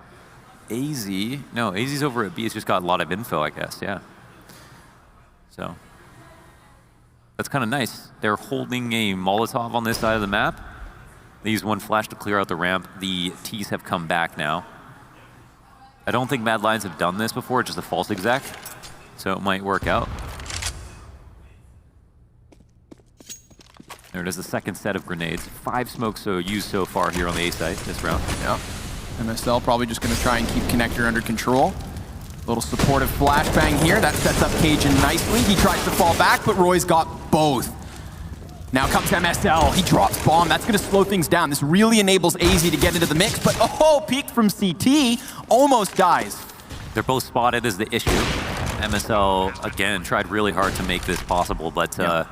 AZ's over at B. It's just got a lot of info, I guess, yeah. So that's kind of nice. They're holding a Molotov on this side of the map. They use one flash to clear out the ramp. The T's have come back now. I don't think Mad Lions have done this before, just a false exec. So it might work out. There it is, the second set of grenades. 5 smokes used so far here on the A site this round. Yeah. MSL probably just going to try and keep Connector under control. A little supportive flashbang here. That sets up Cajun nicely. He tries to fall back, but Roy's got both. Now comes MSL. He drops bomb. That's going to slow things down. This really enables AZ to get into the mix, but peeked from CT. Almost dies. They're both spotted is the issue. MSL, again, tried really hard to make this possible, but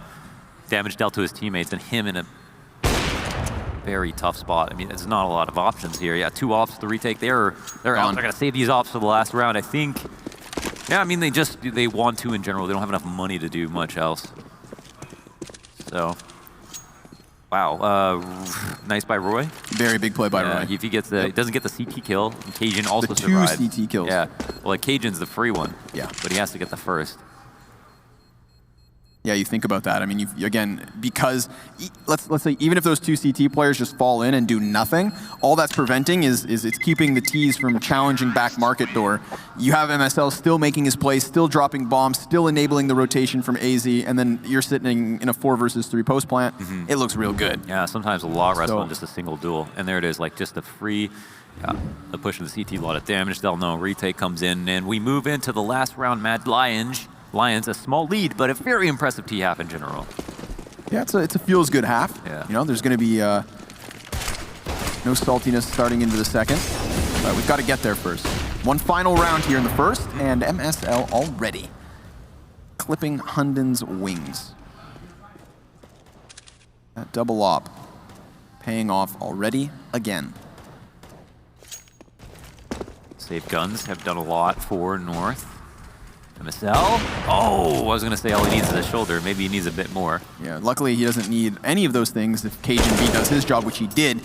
damage dealt to his teammates and him in a very tough spot. I mean, there's not a lot of options here. Yeah, 2 ops to retake. They're out. They're going to save these ops for the last round, I think. Yeah, I mean, they want to in general. They don't have enough money to do much else. So, wow. Nice by Roy. Very big play by Roy. If he gets he doesn't get the CT kill, and Cajun also survives. 2 CT kills. Yeah. Well, like Cajun's the free one. Yeah. But he has to get the first. Yeah, you think about that. I mean, again, because let's say even if those 2 CT players just fall in and do nothing, all that's preventing is it's keeping the T's from challenging back market door. You have MSL still making his play, still dropping bombs, still enabling the rotation from AZ, and then you're sitting in a 4 versus 3 post plant. It looks real good. Yeah, sometimes a lot wrestle on just a single duel, and there it is, like just a free. The push of the CT, a lot of damage. They'll know retake comes in, and we move into the last round. Mad Lions, a small lead, but a very impressive T-half in general. Yeah, it's a feels good half. Yeah. You know, there's going to be no saltiness starting into the second, but we've got to get there first. One final round here in the first, and MSL already clipping Hunden's wings. That double op paying off already again. Save guns have done a lot for North. MSL? Oh, I was going to say all he needs is a shoulder. Maybe he needs a bit more. Yeah, luckily he doesn't need any of those things if Cajun B does his job, which he did.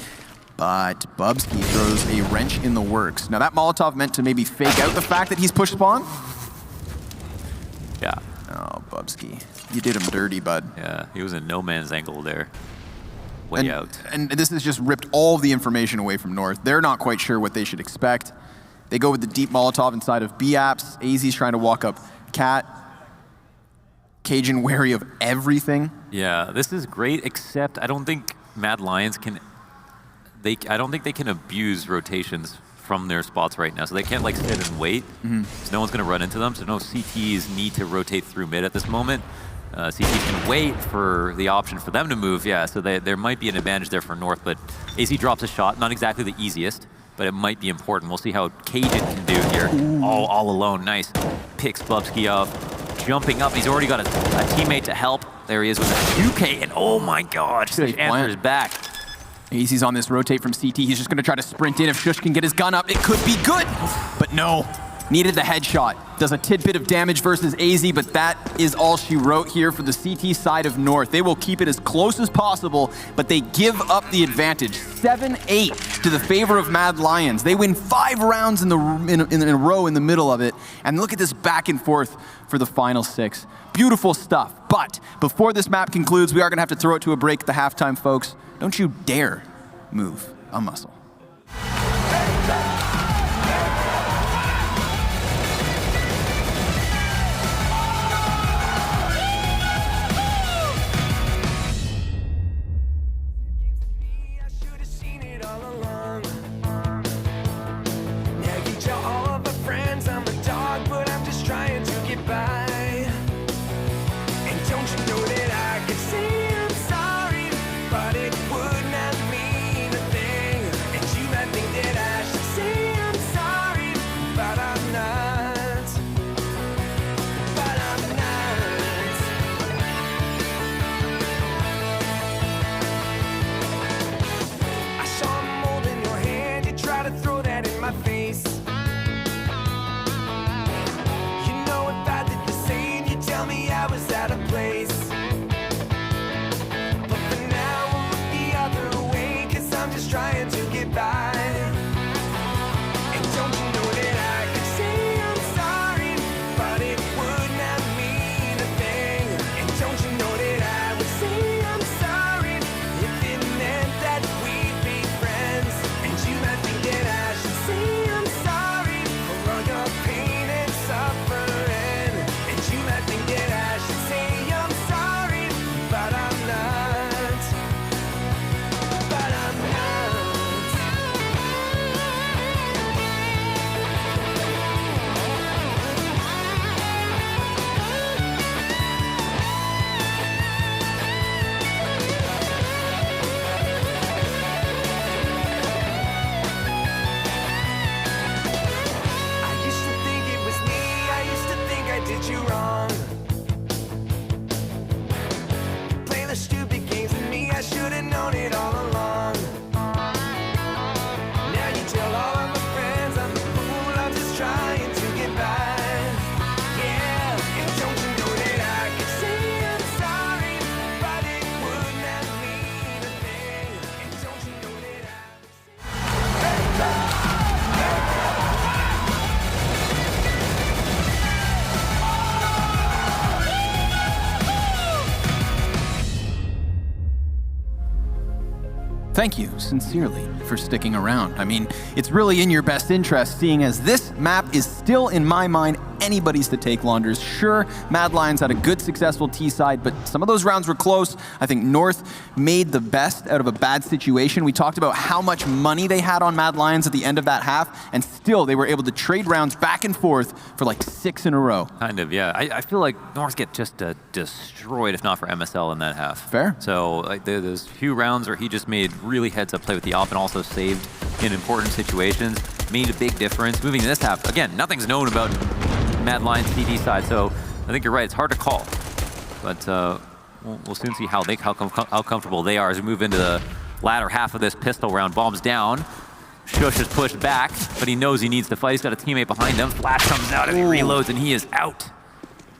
But Bubsky throws a wrench in the works. Now that Molotov meant to maybe fake out the fact that he's push spawn. Yeah. Oh, Bubsky. You did him dirty, bud. Yeah, he was in no man's angle there. Way out. And this has just ripped all of the information away from North. They're not quite sure what they should expect. They go with the deep Molotov inside of B apps. AZ's trying to walk up Cat. Cajun wary of everything. Yeah, this is great, except I don't think Mad Lions can. I don't think they can abuse rotations from their spots right now. So they can't like sit and wait. So no one's going to run into them. So no CTs need to rotate through mid at this moment. CTs can wait for the option for them to move. Yeah, so there might be an advantage there for North, but AZ drops a shot. Not exactly the easiest, but it might be important. We'll see how Cajun can do here. All alone, nice. Picks Bubsky up, jumping up. He's already got a teammate to help. There he is with a 2K, and oh my God, Shush answers back. AZ's on this rotate from CT. He's just going to try to sprint in. If Shush can get his gun up, it could be good. But no, needed the headshot. Does a tidbit of damage versus AZ, but that is all she wrote here for the CT side of North. They will keep it as close as possible, but they give up the advantage. 7-8 to the favor of Mad Lions. They win 5 rounds in a row in the middle of it. And look at this back and forth for the final 6. Beautiful stuff. But before this map concludes, we are going to have to throw it to a break at the halftime, folks. Don't you dare move a muscle. Thank you, sincerely, for sticking around. I mean, it's really in your best interest, seeing as this map is still, in my mind, anybody's to take Launders. Sure, Mad Lions had a good, successful T side, but some of those rounds were close. I think North made the best out of a bad situation. We talked about how much money they had on Mad Lions at the end of that half, and still they were able to trade rounds back and forth for like 6 in a row. Kind of, yeah. I feel like North get just destroyed, if not for MSL in that half. Fair. So like, there's a few rounds where he just made really heads-up play with the op and also saved in important situations. Made a big difference. Moving to this half, again, nothing's known about Mad Lions CD side, so I think you're right. It's hard to call, but we'll soon see how comfortable they are as we move into the latter half of this pistol round. Bombs down. Shush is pushed back, but he knows he needs to fight. He's got a teammate behind him. Flash comes out and he reloads, and he is out.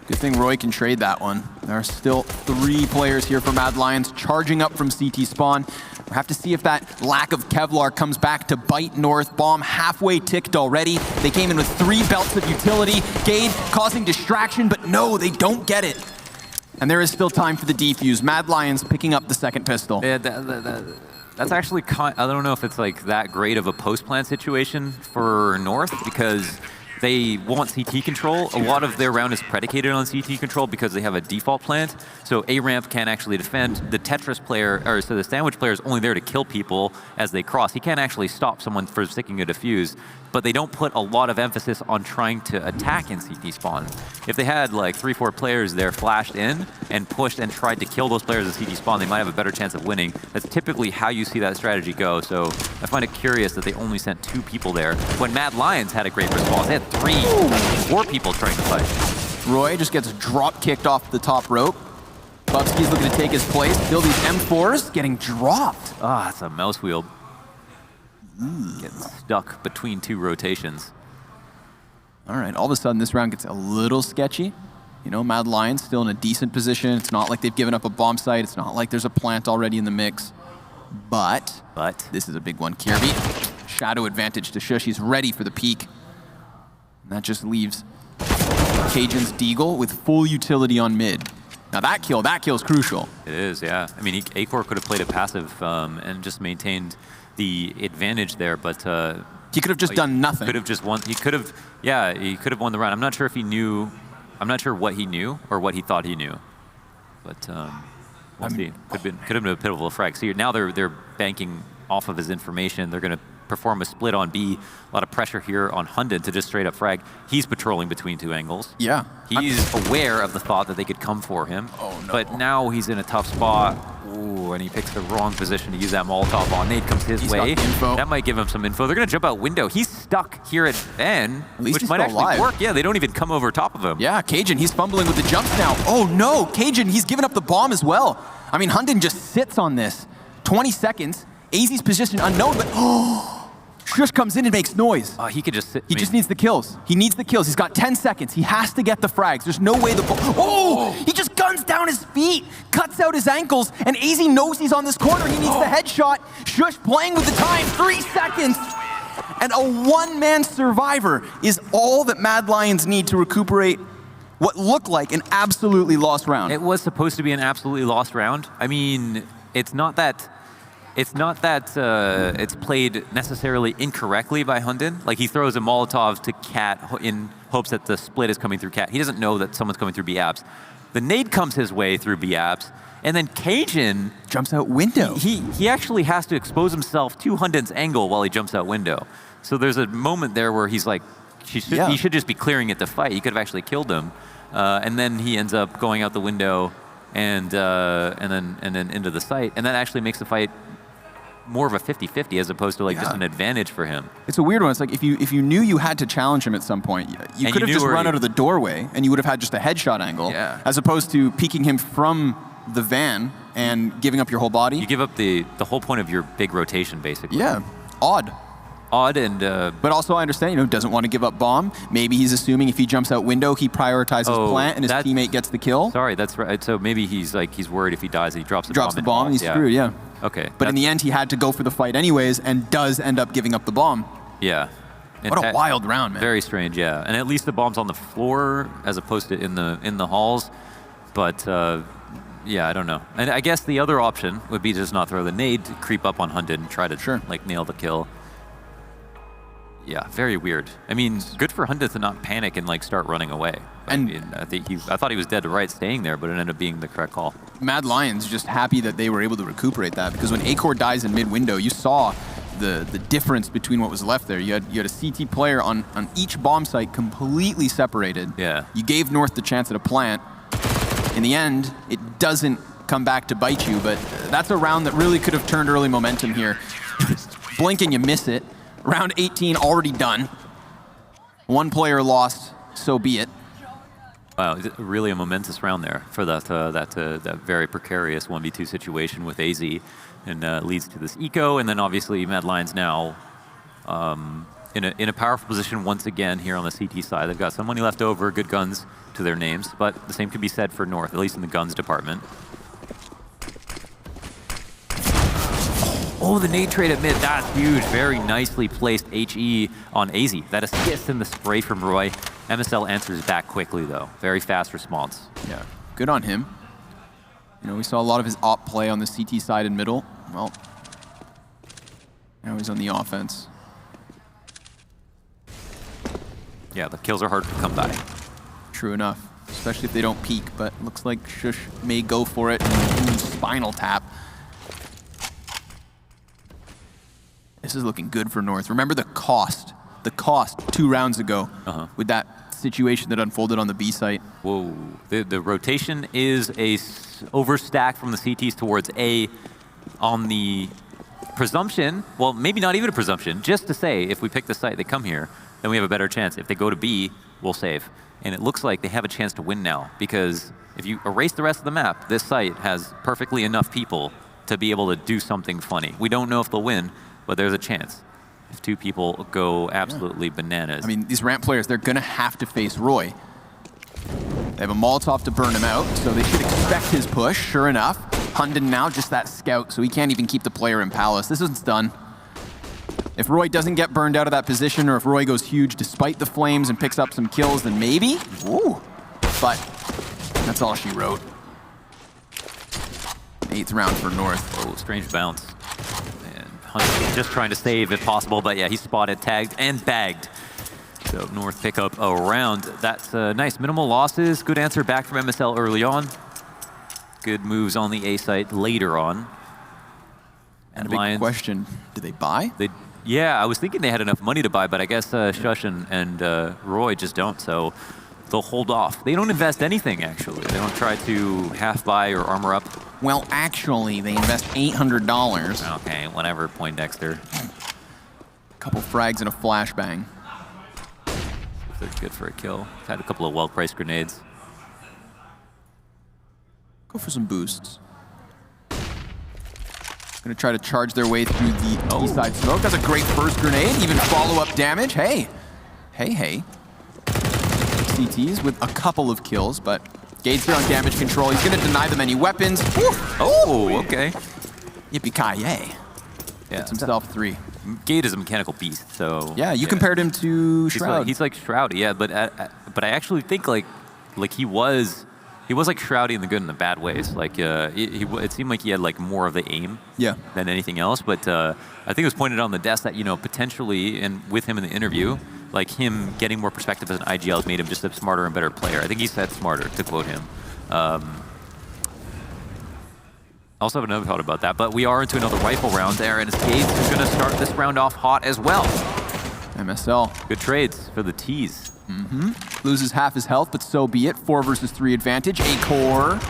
Good thing Roy can trade that one. There are still 3 players here for Mad Lions charging up from CT spawn. We'll have to see if that lack of Kevlar comes back to bite North. Bomb halfway ticked already. They came in with 3 belts of utility. Gade causing distraction, but no, they don't get it. And there is still time for the defuse. Mad Lions picking up the second pistol. Yeah, that's actually I don't know if it's like that great of a post-plant situation for North, because they want CT control. A lot of their round is predicated on CT control because they have a default plant. So A-Ramp can't actually defend. The Tetris player, or so the Sandwich player is only there to kill people as they cross. He can't actually stop someone for sticking a defuse, but they don't put a lot of emphasis on trying to attack in CT spawn. If they had like 3-4 players there flashed in and pushed and tried to kill those players at CT spawn, they might have a better chance of winning. That's typically how you see that strategy go. So I find it curious that they only sent 2 people there when Mad Lions had a great response. They had 4 people trying to fight. Roy just gets drop kicked off the top rope. Bubsky's looking to take his place. Still these M4s getting dropped. Ah, it's a mouse wheel. Getting stuck between 2 rotations. All right, all of a sudden this round gets a little sketchy. You know, Mad Lions still in a decent position. It's not like they've given up a bomb site. It's not like there's a plant already in the mix. But this is a big one. Kirby, shadow advantage to Shush. He's ready for the peak. And that just leaves Cajun's Deagle with full utility on mid. Now that kill is crucial. It is, yeah. I mean, Acor could have played a passive and just maintained the advantage there, but he could have just done nothing. Could have just won. He could have, yeah, he could have won the round. I'm not sure if he knew. I'm not sure what he knew or what he thought he knew, but we'll see. Could have been a pivotal frag. So now they're banking off of his information. They're going to perform a split on B. A lot of pressure here on Hunden to just straight up frag. He's patrolling between 2 angles. Yeah. He's aware of the thought that they could come for him. Oh, no. But now he's in a tough spot. Ooh, and he picks the wrong position to use that Molotov on. Nade comes his way. Got info. That might give him some info. They're going to jump out window. He's stuck here at N, which might actually alive. work. Yeah, they don't even come over top of him. Yeah, Cajun, he's fumbling with the jumps now. Oh no, Cajun, he's given up the bomb as well. I mean, Hunden just sits on this. 20 seconds. AZ's position unknown, but Shush comes in and makes noise. He could just sit. He just needs the kills. He needs the kills. He's got 10 seconds. He has to get the frags. There's no way the ball. Oh! He just guns down his feet, cuts out his ankles, and AZ knows he's on this corner. He needs the headshot. Shush playing with the time. 3 seconds. And a one-man survivor is all that Mad Lions need to recuperate what looked like an absolutely lost round. It was supposed to be an absolutely lost round. I mean, it's not that it's played necessarily incorrectly by Hunden. Like, he throws a Molotov to Cat in hopes that the split is coming through Cat. He doesn't know that someone's coming through B-Apps. The nade comes his way through B-Apps, and then Cajun jumps out window. He actually has to expose himself to Hunden's angle while he jumps out window. So there's a moment there where he's like, he should just be clearing it to fight. He could have actually killed him. And then he ends up going out the window and then into the site. And that actually makes the fight more of a 50-50 as opposed to like just an advantage for him. It's a weird one. It's like if you knew you had to challenge him at some point, you could have just run out of the doorway and you would have had just a headshot angle, as opposed to peeking him from the van and giving up your whole body. You give up the whole point of your big rotation, basically. Yeah, odd. And but also I understand, doesn't want to give up bomb. Maybe he's assuming if he jumps out window, he prioritizes plant and his teammate gets the kill. Sorry, that's right. So maybe he's worried if he dies, he drops the bomb. Drops the bomb and he's screwed. Yeah. Okay. But in the end, he had to go for the fight anyways, and does end up giving up the bomb. Yeah. What a wild round, man. Very strange, yeah. And at least the bomb's on the floor as opposed to in the halls. But Yeah, I don't know. And I guess the other option would be to just not throw the nade, to creep up on Hunden and try to like nail the kill. Yeah, very weird. I mean, good for Hunden to not panic and like start running away. And I think I thought he was dead to right staying there, but it ended up being the correct call. Mad Lions just happy that they were able to recuperate that, because when Acor dies in mid window, you saw the difference between what was left there. You had a CT player on each bomb site completely separated. Yeah. You gave North the chance at a plant. In the end, it doesn't come back to bite you, but that's a round that really could have turned early momentum here. Blink and you miss it. Round 18 already done. One player lost, so be it. Wow, really a momentous round there for that very precarious 1v2 situation with AZ, and leads to this eco, and then obviously Mad Lions now in a powerful position once again here on the CT side. They've got some money left over, good guns to their names, but the same could be said for North, at least in the guns department. Oh, the nade trade at mid, that's huge. Very nicely placed HE on AZ. That assist in the spray from Roy. MSL answers back quickly though. Very fast response. Yeah, good on him. You know, we saw a lot of his op play on the CT side and middle. Well, now he's on the offense. Yeah, the kills are hard to come by. True enough, especially if they don't peek, but looks like Shush may go for it. Ooh, spinal tap. This is looking good for North. Remember the cost 2 rounds ago with that situation that unfolded on the B site. Whoa, the rotation is a overstack from the CTs towards A on the presumption, well, maybe not even a presumption, just to say if we pick the site, they come here, then we have a better chance. If they go to B, we'll save. And it looks like they have a chance to win now, because if you erase the rest of the map, this site has perfectly enough people to be able to do something funny. We don't know if they'll win, but there's a chance if 2 people go absolutely bananas. I mean, these ramp players, they're going to have to face Roy. They have a Molotov to burn him out, so they should expect his push, sure enough. Hunden now, just that scout, so he can't even keep the player in Palace. This one's done. If Roy doesn't get burned out of that position, or if Roy goes huge despite the flames and picks up some kills, then maybe. Ooh. But that's all she wrote. 8th round for North. Oh, strange bounce. Just trying to save if possible, but yeah, he's spotted, tagged, and bagged. So North pick up a round. That's nice. Minimal losses. Good answer back from MSL early on. Good moves on the A site later on. And a big question, do they buy? Yeah, I was thinking they had enough money to buy, but I guess Shush and Roy just don't, so they'll hold off. They don't invest anything, actually. They don't try to half buy or armor up. Well, actually, they invest $800. Okay, whatever, Poindexter. Couple frags and a flashbang. They're good for a kill. Had a couple of well-priced grenades. Go for some boosts. Gonna try to charge their way through the east side smoke. That's a great first grenade, even follow-up damage. Hey. CTs with a couple of kills, but Gade's here on damage control. He's gonna deny them any weapons. Woo! Oh, okay. Yippee-ki-yay. Yeah. Gets himself 3. Gade is a mechanical beast, so... Yeah, you compared him to Shroud. He's like Shroudy, yeah, but I actually think like he was like Shroudy in the good and the bad ways. Like it seemed like he had like more of the aim than anything else. But I think it was pointed out on the desk that, you know, potentially, and with him in the interview, like him getting more perspective as an IGL has made him just a smarter and better player. I think he said smarter, to quote him. I also have another thought about that, but we are into another rifle round there, and Gade is going to start this round off hot as well. MSL. Good trades for the T's. Loses half his health, but so be it. 4 versus 3 advantage. Acor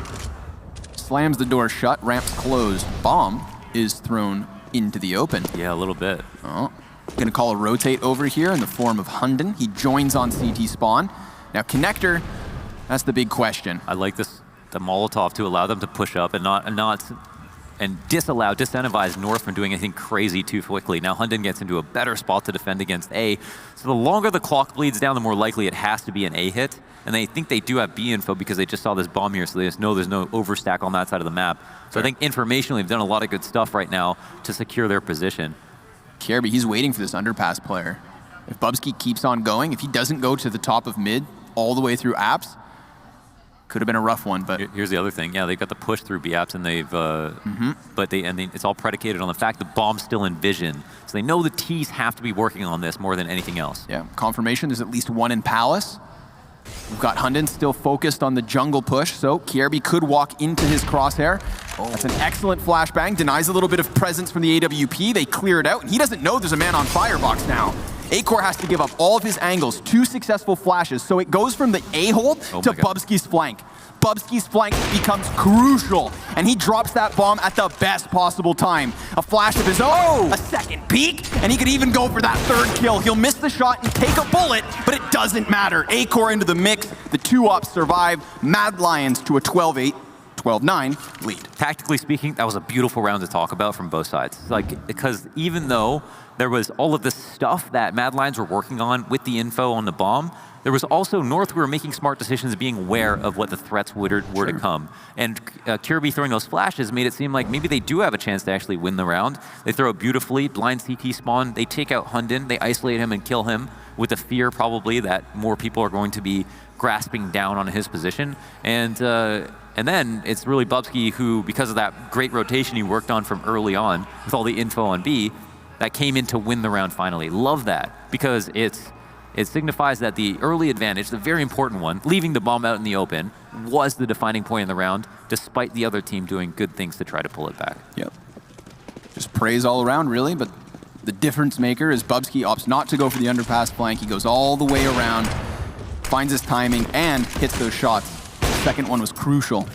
slams the door shut, ramps closed. Bomb is thrown into the open. Yeah, a little bit. Oh, gonna call a rotate over here in the form of Hunden. He joins on CT spawn. Now Connector, that's the big question. I like this, the Molotov, to allow them to push up and disincentivize North from doing anything crazy too quickly. Now Hunden gets into a better spot to defend against A. So the longer the clock bleeds down, the more likely it has to be an A hit. And they think they do have B info because they just saw this bomb here, so they just know there's no overstack on that side of the map. So I think informationally they've done a lot of good stuff right now to secure their position. Kirby, he's waiting for this underpass player. If Bubsky keeps on going, if he doesn't go to the top of mid all the way through apps, Could have been a rough one, but here's the other thing. Yeah, they've got the push through BAPs, and they've, but it's all predicated on the fact the bomb's still in vision. So they know the T's have to be working on this more than anything else. Yeah, confirmation. There's at least one in Palace. We've got Hunden still focused on the jungle push, so Kierby could walk into his crosshair. That's an excellent flashbang. Denies a little bit of presence from the AWP. They clear it out, and he doesn't know there's a man on firebox now. Acor has to give up all of his angles, 2 successful flashes, so it goes from the A-hold to Bubsky's flank. Bubsky's flank becomes crucial, and he drops that bomb at the best possible time. A flash of his own, a second peek, and he could even go for that 3rd kill. He'll miss the shot and take a bullet, but it doesn't matter. Acor into the mix, the 2 ops survive, Mad Lions to a 12-8, 12-9 lead. Tactically speaking, that was a beautiful round to talk about from both sides. Like, because even though there was all of this stuff that Mad Lions were working on with the info on the bomb, there was also North who were making smart decisions, being aware of what the threats were to come. And Kierby throwing those flashes made it seem like maybe they do have a chance to actually win the round. They throw it beautifully, blind CT spawn, they take out Hunden, they isolate him and kill him with the fear probably that more people are going to be grasping down on his position. And then it's really Bubsky who, because of that great rotation he worked on from early on with all the info on B, that came in to win the round finally. Love that, because it signifies that the early advantage, the very important one, leaving the bomb out in the open, was the defining point in the round, despite the other team doing good things to try to pull it back. Yep. Just praise all around, really, but the difference maker is Bubsky opts not to go for the underpass flank. He goes all the way around, finds his timing, and hits those shots. The second one was crucial.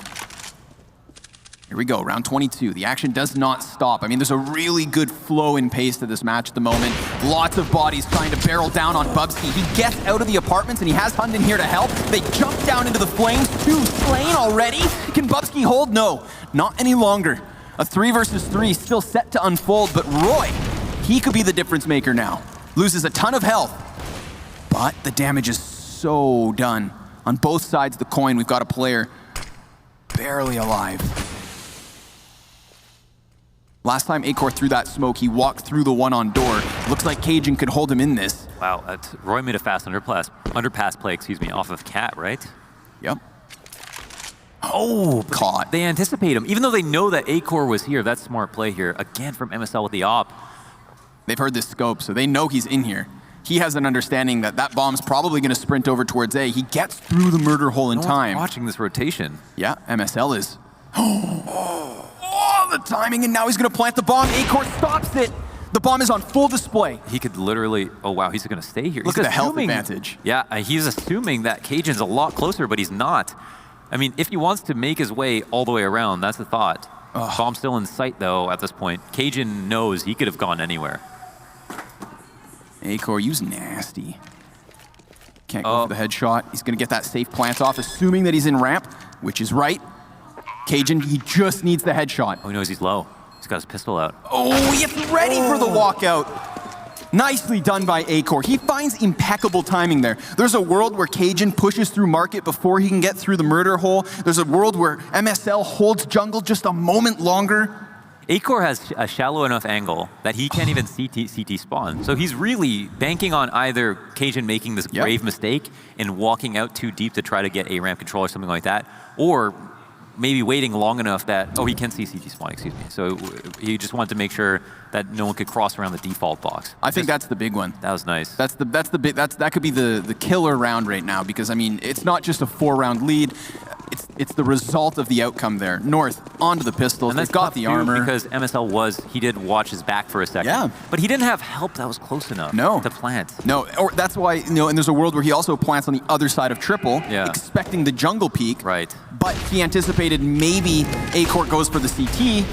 Here we go, round 22. The action does not stop. I mean, there's a really good flow and pace to this match at the moment. Lots of bodies trying to barrel down on Bubsky. He gets out of the apartments, and he has Hunden here to help. They jump down into the flames. 2 slain already. Can Bubsky hold? No, not any longer. A 3 versus 3 still set to unfold, but Roy, he could be the difference maker now. Loses a ton of health, but the damage is so done. On both sides of the coin, we've got a player barely alive. Last time Acor threw that smoke, he walked through the one on door. Looks like Cajun could hold him in this. Wow, Roy made a fast underpass play, off of Cat, right? Yep. Oh, caught. They anticipate him. Even though they know that Acor was here, that's smart play here. Again from MSL with the op. They've heard this scope, so they know he's in here. He has an understanding that that bomb's probably going to sprint over towards A. He gets through the murder hole in time. Watching this rotation. Yeah, MSL is. Oh, the timing, and now he's going to plant the bomb. Acor stops it. The bomb is on full display. He could literally, oh wow, he's going to stay here. Look at the health advantage. Yeah, he's assuming that Cajun's a lot closer, but he's not. I mean, if he wants to make his way all the way around, that's the thought. Bomb's still in sight, though, at this point. Cajun knows he could have gone anywhere. Acor, use nasty. Can't go for the headshot. He's going to get that safe plant off, assuming that he's in ramp, which is right. Cajun, he just needs the headshot. Oh, he knows he's low. He's got his pistol out. Oh, he gets ready for the walkout. Nicely done by Acor. He finds impeccable timing there. There's a world where Cajun pushes through market before he can get through the murder hole. There's a world where MSL holds jungle just a moment longer. Acor has a shallow enough angle that he can't even CT spawn. So he's really banking on either Cajun making this grave mistake and walking out too deep to try to get a ramp control or something like that, or maybe waiting long enough that, he can see CT spawn, So he just wanted to make sure that no one could cross around the default box. I think that's the big one. That was nice. That could be the killer round right now, because I mean, it's not just a 4-round lead. It's the result of the outcome there. North, onto the pistols, they've got the armor. Because MSL he did watch his back for a second. Yeah. But he didn't have help that was close enough to plant. No, or that's why, and there's a world where he also plants on the other side of triple, expecting the jungle peak. Right. But he anticipated maybe Acor goes for the CT.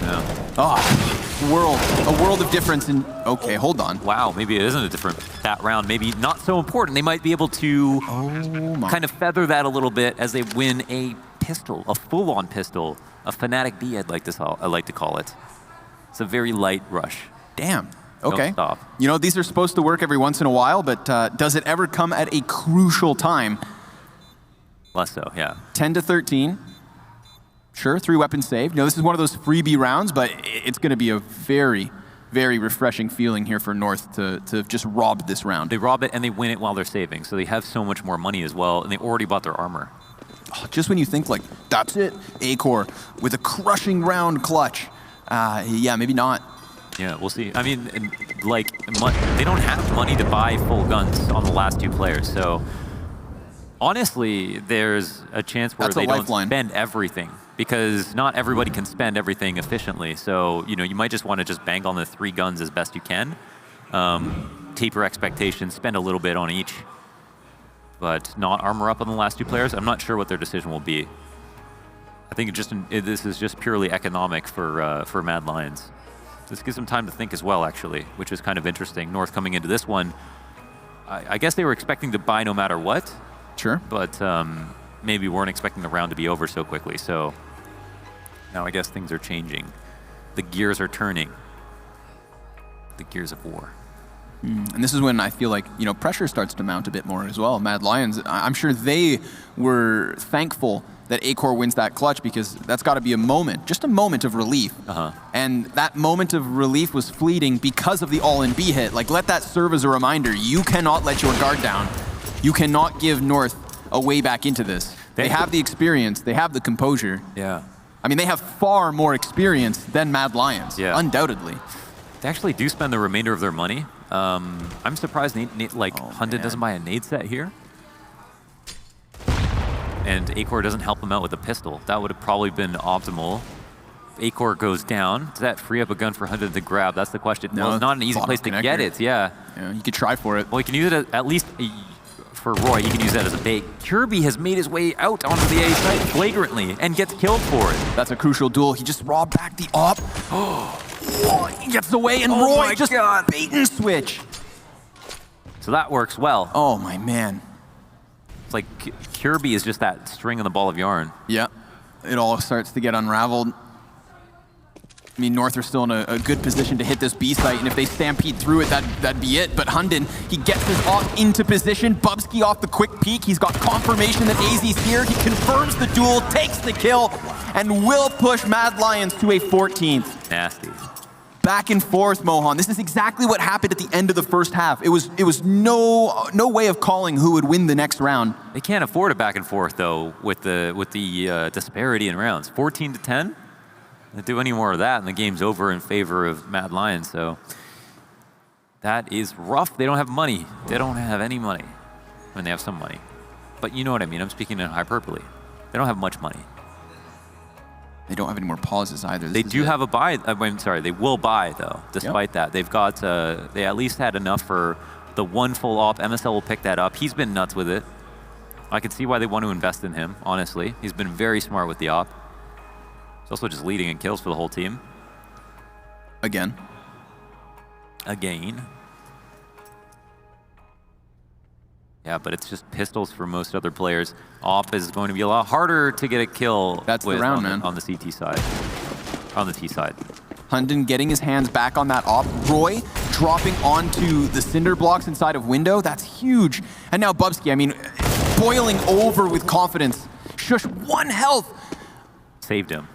A world of difference in, okay, hold on. Wow, maybe it isn't a different, that round, maybe not so important. They might be able to kind of feather that a little bit as they win a pistol, a full-on pistol, a Fnatic B, I'd like to call it. It's a very light rush. Damn. Okay. Don't stop. These are supposed to work every once in a while, but does it ever come at a crucial time? Less so, yeah. 10-13. Sure, 3 weapons saved. This is one of those freebie rounds, but it's going to be a very, very refreshing feeling here for North to just rob this round. They rob it and they win it while they're saving, so they have so much more money as well, and they already bought their armor. just when you think like, that's it, Acor with a crushing round clutch. Yeah, maybe not. Yeah, we'll see. I mean, like, they don't have money to buy full guns on the last 2 players, so honestly, there's a chance where they don't spend everything, because not everybody can spend everything efficiently. So, you know, you might just want to just bank on the 3 guns as best you can, taper expectations, spend a little bit on each, but not armor up on the last 2 players. I'm not sure what their decision will be. I think this is just purely economic for Mad Lions. This gives them time to think as well, actually, which is kind of interesting. North coming into this one, I guess they were expecting to buy no matter what. Sure. But maybe weren't expecting the round to be over so quickly. So now I guess things are changing. The gears are turning. The gears of war. And this is when I feel like, you know, pressure starts to mount a bit more as well. Mad Lions, I'm sure they were thankful that Acor wins that clutch, because that's got to be a moment, just a moment of relief. And that moment of relief was fleeting because of the all-in B hit. Like, let that serve as a reminder. You cannot let your guard down. You cannot give North a way back into this. They have the experience. They have the composure. Yeah. I mean, they have far more experience than Mad Lions, undoubtedly. They actually do spend the remainder of their money. I'm surprised Hunden doesn't buy a nade set here. And Acor doesn't help him out with a pistol. That would have probably been optimal. Acor goes down. Does that free up a gun for Hunden to grab? That's the question. No, it's not an easy place to get it. Yeah. You could try for it. Well, you can use it at least for Roy. He can use that as a bait. Kirby has made his way out onto the A site flagrantly and gets killed for it. That's a crucial duel. He just robbed back the op. He gets away, and Roy just bait and switch. So that works well. Oh, my man. It's like Kirby is just that string on the ball of yarn. Yeah, it all starts to get unraveled. I mean, North are still in a good position to hit this B site, and if they stampede through it, that'd be it. But Hunden, he gets his op into position. Bubsky off the quick peek. He's got confirmation that AZ's here. He confirms the duel, takes the kill, and will push Mad Lions to a 14th. Nasty. Back and forth, Mohan. This is exactly what happened at the end of the first half. It was no way of calling who would win the next round. They can't afford a back and forth though, with the disparity in rounds. 14-10. They do any more of that, and the game's over in favor of Mad Lions. So that is rough. They don't have money. They don't have any money. I mean, they have some money, but you know what I mean. I'm speaking in hyperbole. They don't have much money. They don't have any more pauses either. They do have a buy. I'm sorry, they will buy though. Despite that, they've got. They at least had enough for the 1 full op. MSL will pick that up. He's been nuts with it. I can see why they want to invest in him. Honestly, he's been very smart with the op. He's also just leading in kills for the whole team. Again. Yeah, but it's just pistols for most other players. Op is going to be a lot harder to get a kill. That's the round, man. On the CT side. On the T side. Hunden getting his hands back on that op. Roy dropping onto the cinder blocks inside of window. That's huge. And now Bubsky, I mean, boiling over with confidence. Shush, 1 health. Saved him.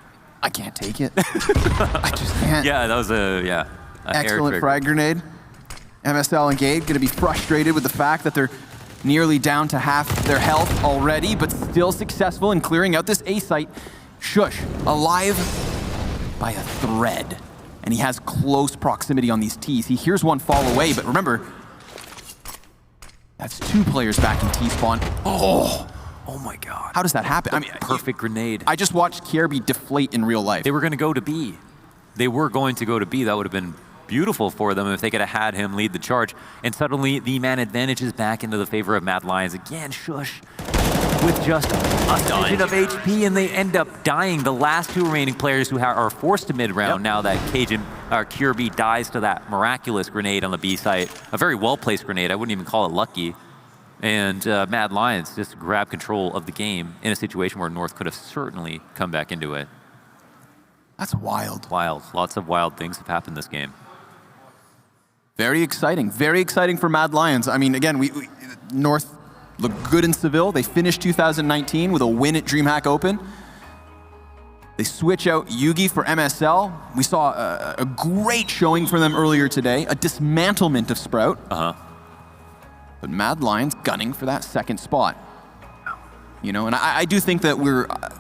I can't take it. I just can't. Yeah, that was a excellent frag grenade. MSL and Gade going to be frustrated with the fact that they're nearly down to half their health already, but still successful in clearing out this A site. Shush, alive by a thread. And he has close proximity on these Ts. He hears one fall away, but remember, that's 2 players back in T-spawn. Oh my God. How does that happen? I mean, perfect grenade. I just watched Kierby deflate in real life. They were going to go to B. That would have been beautiful for them if they could have had him lead the charge. And suddenly the man advantages back into the favor of Mad Lions. Again, Shush with just a smidgen of HP, and they end up dying. The last 2 remaining players who are forced to mid-round now that Kirby dies to that miraculous grenade on the B site. A very well-placed grenade. I wouldn't even call it lucky. And Mad Lions just grab control of the game in a situation where North could have certainly come back into it. That's wild. Wild. Lots of wild things have happened this game. Very exciting for Mad Lions. I mean, again, North looked good in Seville. They finished 2019 with a win at DreamHack Open. They switch out Yugi for MSL. We saw a great showing from them earlier today, a dismantlement of Sprout. But Mad Lions gunning for that 2nd spot. you know? And I do think that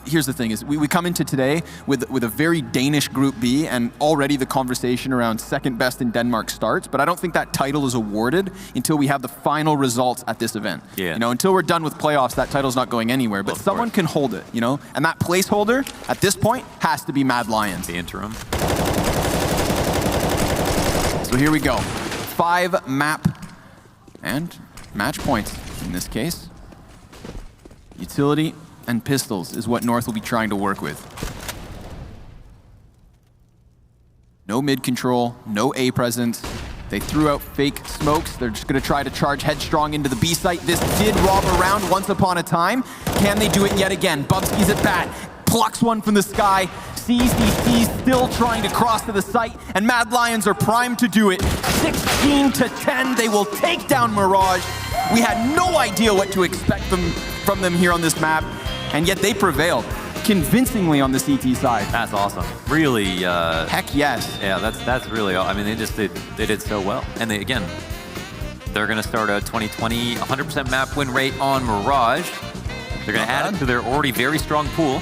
here's the thing, is we come into today with a very Danish Group B, and already the conversation around second best in Denmark starts, but I don't think that title is awarded until we have the final results at this event. Yeah. You know, until we're done with playoffs, that title's not going anywhere, but someone can hold it, you know? And that placeholder, at this point, has to be Mad Lions. The interim. So here we go. 5 map and match points in this case. Utility and pistols is what North will be trying to work with. No mid control, no A presence. They threw out fake smokes. They're just going to try to charge headstrong into the B site. This did rob around once upon a time. Can they do it yet again? Bubsky's at bat. Plucks one from the sky. CZC still trying to cross to the site, and Mad Lions are primed to do it. 16-10, they will take down Mirage. We had no idea what to expect from them here on this map, and yet they prevailed convincingly on the CT side. That's awesome. Really. Heck yes. Yeah, that's really. I mean, they did so well, and again, they're going to start a 2020 100% map win rate on Mirage. They're going to add it to their already very strong pool.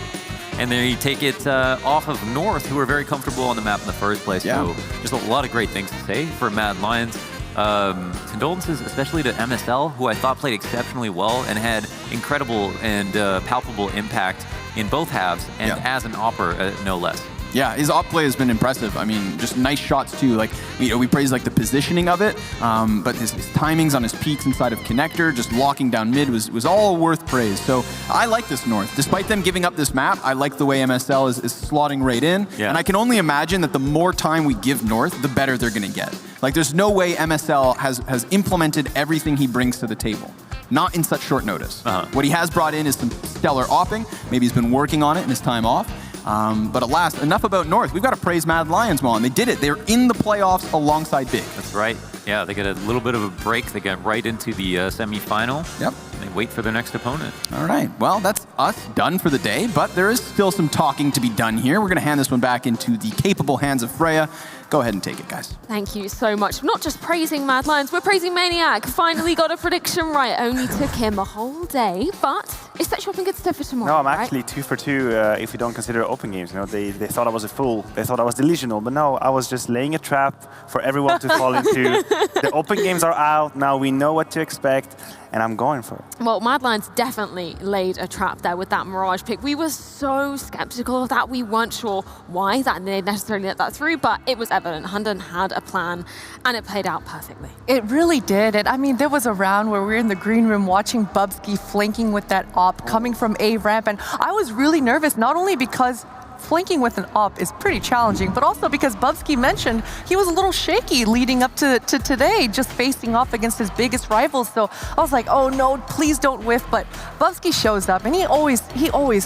And they take it off of North, who are very comfortable on the map in the first place. Yeah. So just a lot of great things to say for Mad Lions. Condolences especially to MSL, who I thought played exceptionally well and had incredible and palpable impact in both halves, and as an opper, no less. Yeah, his op play has been impressive. I mean, just nice shots too. Like, you know, we praise like the positioning of it, but his timings on his peaks inside of connector, just locking down mid was all worth praise. So I like this North. Despite them giving up this map, I like the way MSL is slotting right in. Yeah. And I can only imagine that the more time we give North, the better they're going to get. Like, there's no way MSL has implemented everything he brings to the table. Not in such short notice. What he has brought in is some stellar opping. Maybe he's been working on it in his time off. But alas, enough about North. We've got to praise Mad Lions, Mon. They did it. They're in the playoffs alongside Big. That's right. Yeah, they get a little bit of a break. They get right into the semi-final. Yep. And they wait for their next opponent. All right. Well, that's us done for the day, but there is still some talking to be done here. We're going to hand this one back into the capable hands of Freya. Go ahead and take it, guys. Thank you so much. We're not just praising Mad Lions, we're praising Maniac. Finally got a prediction right. Only took him a whole day, but it sets you up in good stuff for tomorrow. No, I'm actually 2 for 2 if you don't consider open games. You know, they thought I was a fool. They thought I was delusional, but no, I was just laying a trap for everyone to fall into. The open games are out. Now we know what to expect, and I'm going for it. Well, Mad Lions definitely laid a trap there with that Mirage pick. We were so skeptical of that. We weren't sure why that they necessarily let that through, but it was evident. Hunden had a plan, and it played out perfectly. It really did. And I mean, there was a round where we were in the green room watching Bubsky flanking with that op coming from A ramp, and I was really nervous, not only because flanking with an op is pretty challenging, but also because Bubsky mentioned he was a little shaky leading up to today, just facing off against his biggest rivals. So I was like, oh no, please don't whiff. But Bubsky shows up, and he always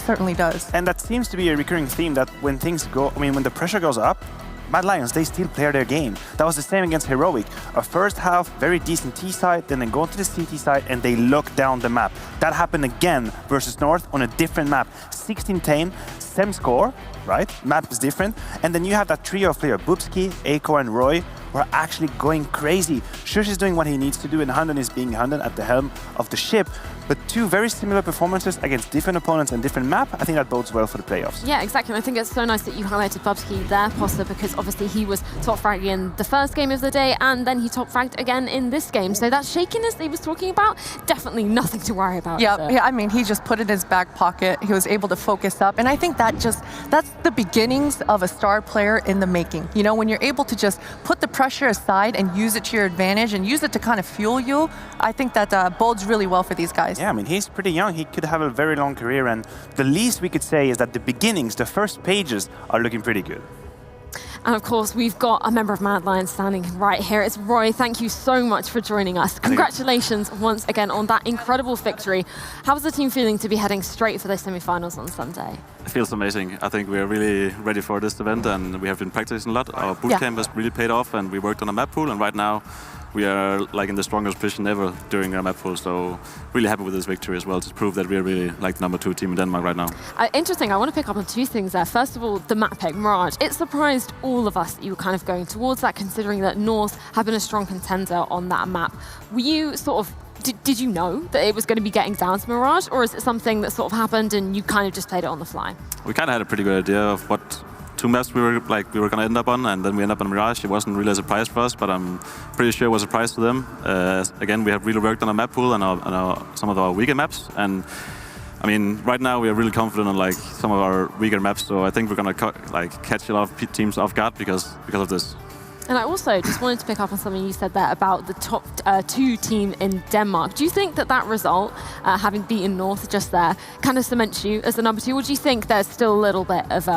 certainly does. And that seems to be a recurring theme, that when things go, I mean, when the pressure goes up, Mad Lions, they still play their game. That was the same against Heroic. A first half, very decent T side, then they go to the CT side and they lock down the map. That happened again versus North on a different map. 16-10, same score, right? Map is different. And then you have that trio of players, Bubsky, Eiko, and Roy, who are actually going crazy. Shush is doing what he needs to do, and Hunden is being Hunden at the helm of the ship. But 2 very similar performances against different opponents and different map. I think that bodes well for the playoffs. Yeah, exactly. And I think it's so nice that you highlighted Bubsky there, Posta, because obviously he was top fragged in the first game of the day, and then he top fragged again in this game. So that shakiness that he was talking about, definitely nothing to worry about. Yeah, I mean, he just put it in his back pocket. He was able to focus up. And I think that's the beginnings of a star player in the making. You know, when you're able to just put the pressure aside and use it to your advantage and use it to kind of fuel you, I think that bodes really well for these guys. Yeah, I mean, he's pretty young. He could have a very long career, and the least we could say is that the beginnings, the first pages, are looking pretty good. And of course, we've got a member of Mad Lions standing right here. It's Roy. Thank you so much for joining us. Congratulations once again on that incredible victory. How's the team feeling to be heading straight for the semi-finals on Sunday? It feels amazing. I think we are really ready for this event, and we have been practicing a lot. Our boot camp has really paid off, and we worked on a map pool, and right now we are like in the strongest position ever during our map pool. So really happy with this victory as well, to prove that we are really like number 2 team in Denmark right now. Interesting. I want to pick up on 2 things there. First of all, the map pick, Mirage. It surprised all of us that you were kind of going towards that, considering that North have been a strong contender on that map. Were you sort of did you know that it was going to be getting down to Mirage, or is it something that sort of happened and you kind of just played it on the fly? We kind of had a pretty good idea of what 2 maps we were going to end up on, and then we ended up on Mirage. It wasn't really a surprise for us, but I'm pretty sure it was a surprise to them. Again, we have really worked on our map pool and some of our weaker maps, and I mean, right now we are really confident on like some of our weaker maps, so I think we're going to catch a lot of teams off guard because of this. And I also just wanted to pick up on something you said there about the top 2 team in Denmark. Do you think that result, having beaten North just there, kind of cements you as the number 2? Or do you think there's still a little bit of,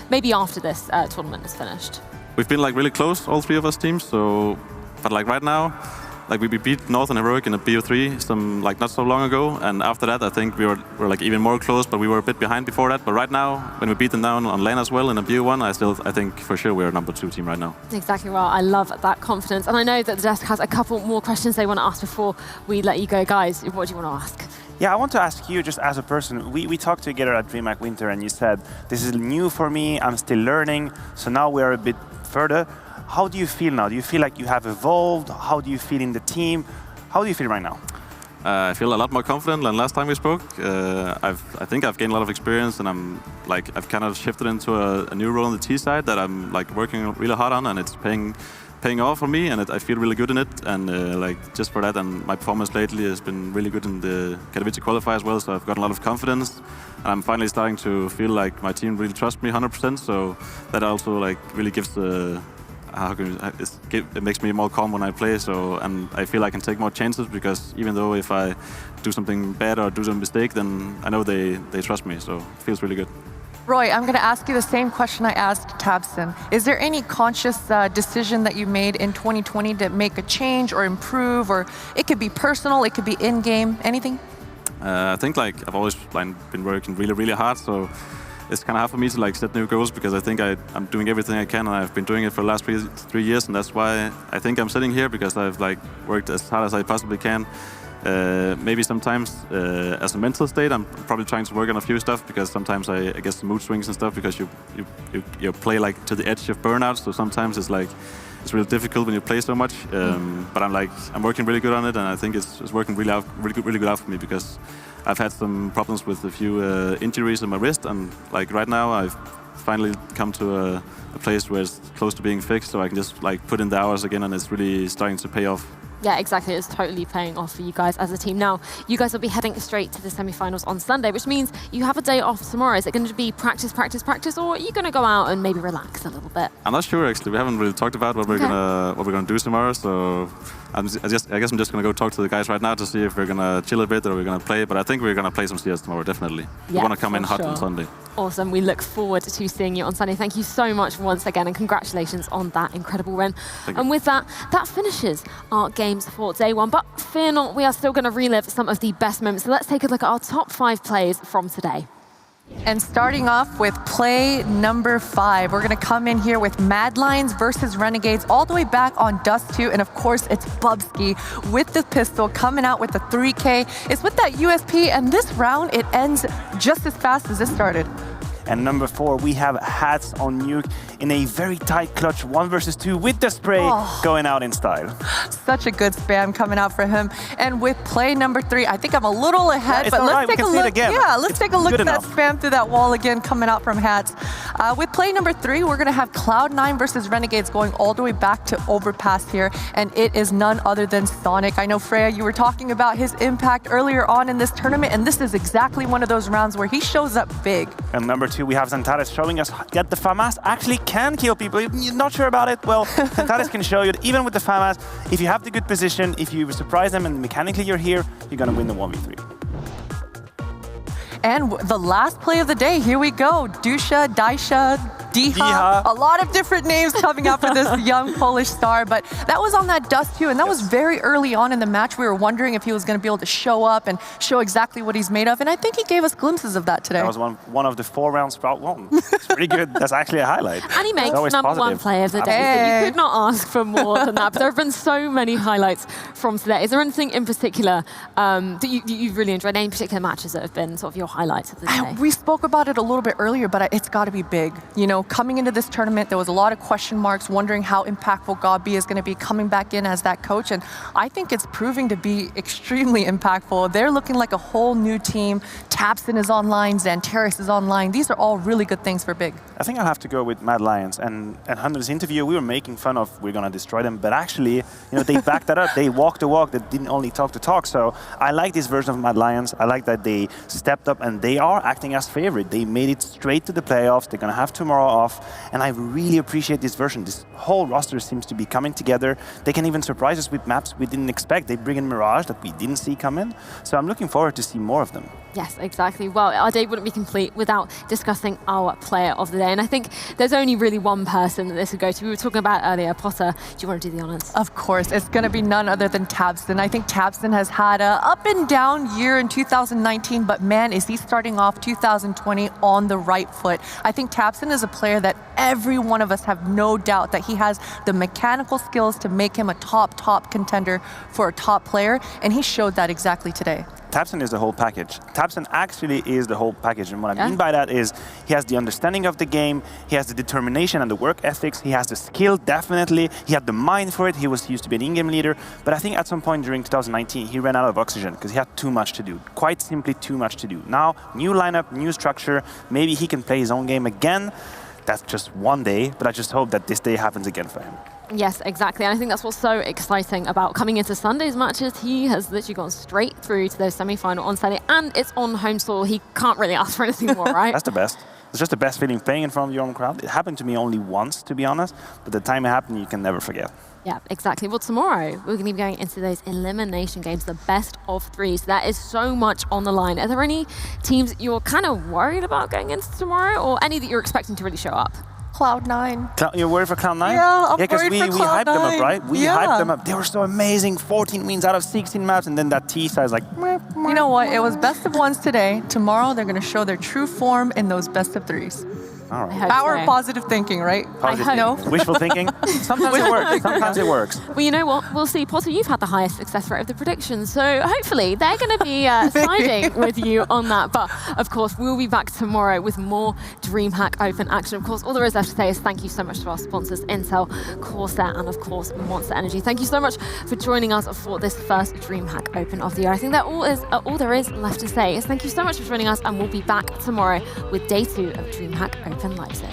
maybe after this tournament is finished? We've been like really close, all 3 of us teams, but like right now, like we beat North and Heroic in a BO3 like not so long ago, and after that I think we were like even more close, but we were a bit behind before that. But right now, when we beat them down on lane as well in a BO1, I think for sure we're a number 2 team right now. Exactly right. I love that confidence, and I know that the desk has a couple more questions they want to ask before we let you go, guys. What do you want to ask? Yeah, I want to ask you, just as a person, we talked together at DreamHack Winter, and you said this is new for me. I'm still learning. So now we're a bit further. How do you feel now? Do you feel like you have evolved? How do you feel in the team? How do you feel right now? I feel a lot more confident than last time we spoke. I think I've gained a lot of experience, and I've kind of shifted into a new role on the T side that I'm like working really hard on, and it's paying off for me, and I feel really good in it. And just for that, and my performance lately has been really good in the Katowice qualifier as well. So I've gotten a lot of confidence, and I'm finally starting to feel like my team really trusts me 100%. So that also like really gives the it makes me more calm when I play, and I feel I can take more chances, because even though if I do something bad or do some mistake, then I know they trust me, so it feels really good. Roy, I'm going to ask you the same question I asked Tabson. Is there any conscious decision that you made in 2020 to make a change or improve, or it could be personal, it could be in-game, anything? I think I've always been working really, really hard, so it's kind of hard for me to set new goals, because I think I'm doing everything I can, and I've been doing it for the last 3 years, and that's why I think I'm sitting here, because I've worked as hard as I possibly can. Maybe sometimes as a mental state, I'm probably trying to work on a few stuff, because sometimes I get some mood swings and stuff, because you play to the edge of burnout, so sometimes it's really difficult when you play so much. But I'm working really good on it, and I think it's working really good out for me, because I've had some problems with a few injuries in my wrist, and right now I've finally come to a place where it's close to being fixed, so I can just put in the hours again, and it's really starting to pay off. Yeah, exactly. It's totally paying off for you guys as a team. Now, you guys will be heading straight to the semi-finals on Sunday, which means you have a day off tomorrow. Is it going to be practice, or are you going to go out and maybe relax a little bit? I'm not sure, actually. We haven't really talked about what we're gonna do tomorrow, so I guess I'm just gonna go talk to the guys right now to see if we're gonna chill a bit or we're gonna play. But I think we're gonna play some CS tomorrow, definitely. Yeah, we want to come in hot on Sunday. Awesome. We look forward to seeing you on Sunday. Thank you so much once again, and congratulations on that incredible win. And with that finishes our games for day 1. But fear not, we are still going to relive some of the best moments. So let's take a look at our top 5 plays from today. And starting off with play number 5, we're going to come in here with Mad Lions versus Renegades all the way back on Dust 2. And of course, it's Bubsky with the pistol coming out with the 3K. It's with that USP, and this round, it ends just as fast as it started. And number 4, we have Hats on Nuke in a very tight clutch 1 versus 2 with the spray going out in style. Such a good spam coming out for him. And with play number 3, I think I'm a little ahead, but let's take a look. Yeah, let's take a look at that spam through that wall again coming out from Hats. With play number 3, we're going to have Cloud9 versus Renegades going all the way back to Overpass here, and it is none other than Sonic. I know, Freya, you were talking about his impact earlier on in this tournament, and this is exactly one of those rounds where he shows up big. And number 2, we have Zantares showing us that the FAMAS actually can kill people. You're not sure about it? Well, Zantares can show you that even with the FAMAS, if you have the good position, if you surprise them and mechanically you're here, you're going to win the 1v3. And the last play of the day, here we go. Dusha, Daisha, Diha. A lot of different names coming out for this young Polish star, but that was on that Dust 2, and that was very early on in the match. We were wondering if he was going to be able to show up and show exactly what he's made of, and I think he gave us glimpses of that today. That was one of the 4 rounds Sprout won. It's pretty good. That's actually a highlight. And he makes number 1 play of the day. So you could not ask for more than that, but there have been so many highlights from today. Is there anything in particular that you've really enjoyed? Any particular matches that have been sort of your highlights of the day? We spoke about it a little bit earlier, but it's got to be big. You know, coming into this tournament, there was a lot of question marks, wondering how impactful Gabi is going to be coming back in as that coach. And I think it's proving to be extremely impactful. They're looking like a whole new team. Tabson is online, Xantares is online. These are all really good things for Big. I think I'll have to go with Mad Lions. And Hunter's interview, we were making fun of we're going to destroy them, but actually, they backed that up. They walked the walk, they didn't only talk the talk. So I like this version of Mad Lions. I like that they stepped up and they are acting as favorite. They made it straight to the playoffs. They're going to have tomorrow off. And I really appreciate this version. This whole roster seems to be coming together. They can even surprise us with maps we didn't expect. They bring in Mirage that we didn't see come in. So I'm looking forward to see more of them. Yes, exactly. Well, our day wouldn't be complete without discussing our player of the day. And I think there's only really one person that this would go to. We were talking about earlier, Potter. Do you want to do the honors? Of course. It's going to be none other than Tabson. I think Tabson has had a up and down year in 2019, but man, is he starting off 2020 on the right foot. I think Tabson is a player that every one of us have no doubt that he has the mechanical skills to make him a top contender for a top player, and he showed that exactly today. Tabson is the whole package. Tabson actually is the whole package. And what I mean by that is he has the understanding of the game, he has the determination and the work ethics, he has the skill, definitely. He had the mind for it. He used to be an in-game leader. But I think at some point during 2019, he ran out of oxygen because he had too much to do. Quite simply too much to do. Now, new lineup, new structure. Maybe he can play his own game again. That's just one day, but I just hope that this day happens again for him. Yes, exactly. And I think that's what's so exciting about coming into Sunday's matches. He has literally gone straight through to the semi-final on Sunday, and it's on home soil. He can't really ask for anything more, right? That's the best. It's just the best feeling playing in front of your own crowd. It happened to me only once, to be honest, but the time it happened, you can never forget. Yeah, exactly. Well, tomorrow, we're going to be going into those elimination games, the best of three. So there is so much on the line. Are there any teams you're kind of worried about going into tomorrow, or any that you're expecting to really show up? Cloud9. You're worried for Cloud9? Yeah, I'm because worried we for hyped them up, Cloud9. right? We hyped them up. They were so amazing. 14 wins out of 16 maps, and then that T size like... You know what? It was best of ones today. Tomorrow, they're going to show their true form in those best of threes. All right. Power of positive thinking, right? Positive hope. thinking. Wishful thinking. Sometimes it works. Sometimes it works. Well, you know what? We'll see. Potter, you've had the highest success rate of the predictions, so hopefully they're going to be siding with you on that. But, of course, we'll be back tomorrow with more DreamHack Open action. Of course, all there is left to say is thank you so much to our sponsors, Intel, Corsair, and, of course, Monster Energy. Thank you so much for joining us for this first DreamHack Open of the year. I think that all there is left to say is thank you so much for joining us, and we'll be back tomorrow with Day 2 of DreamHack Open Leipzig.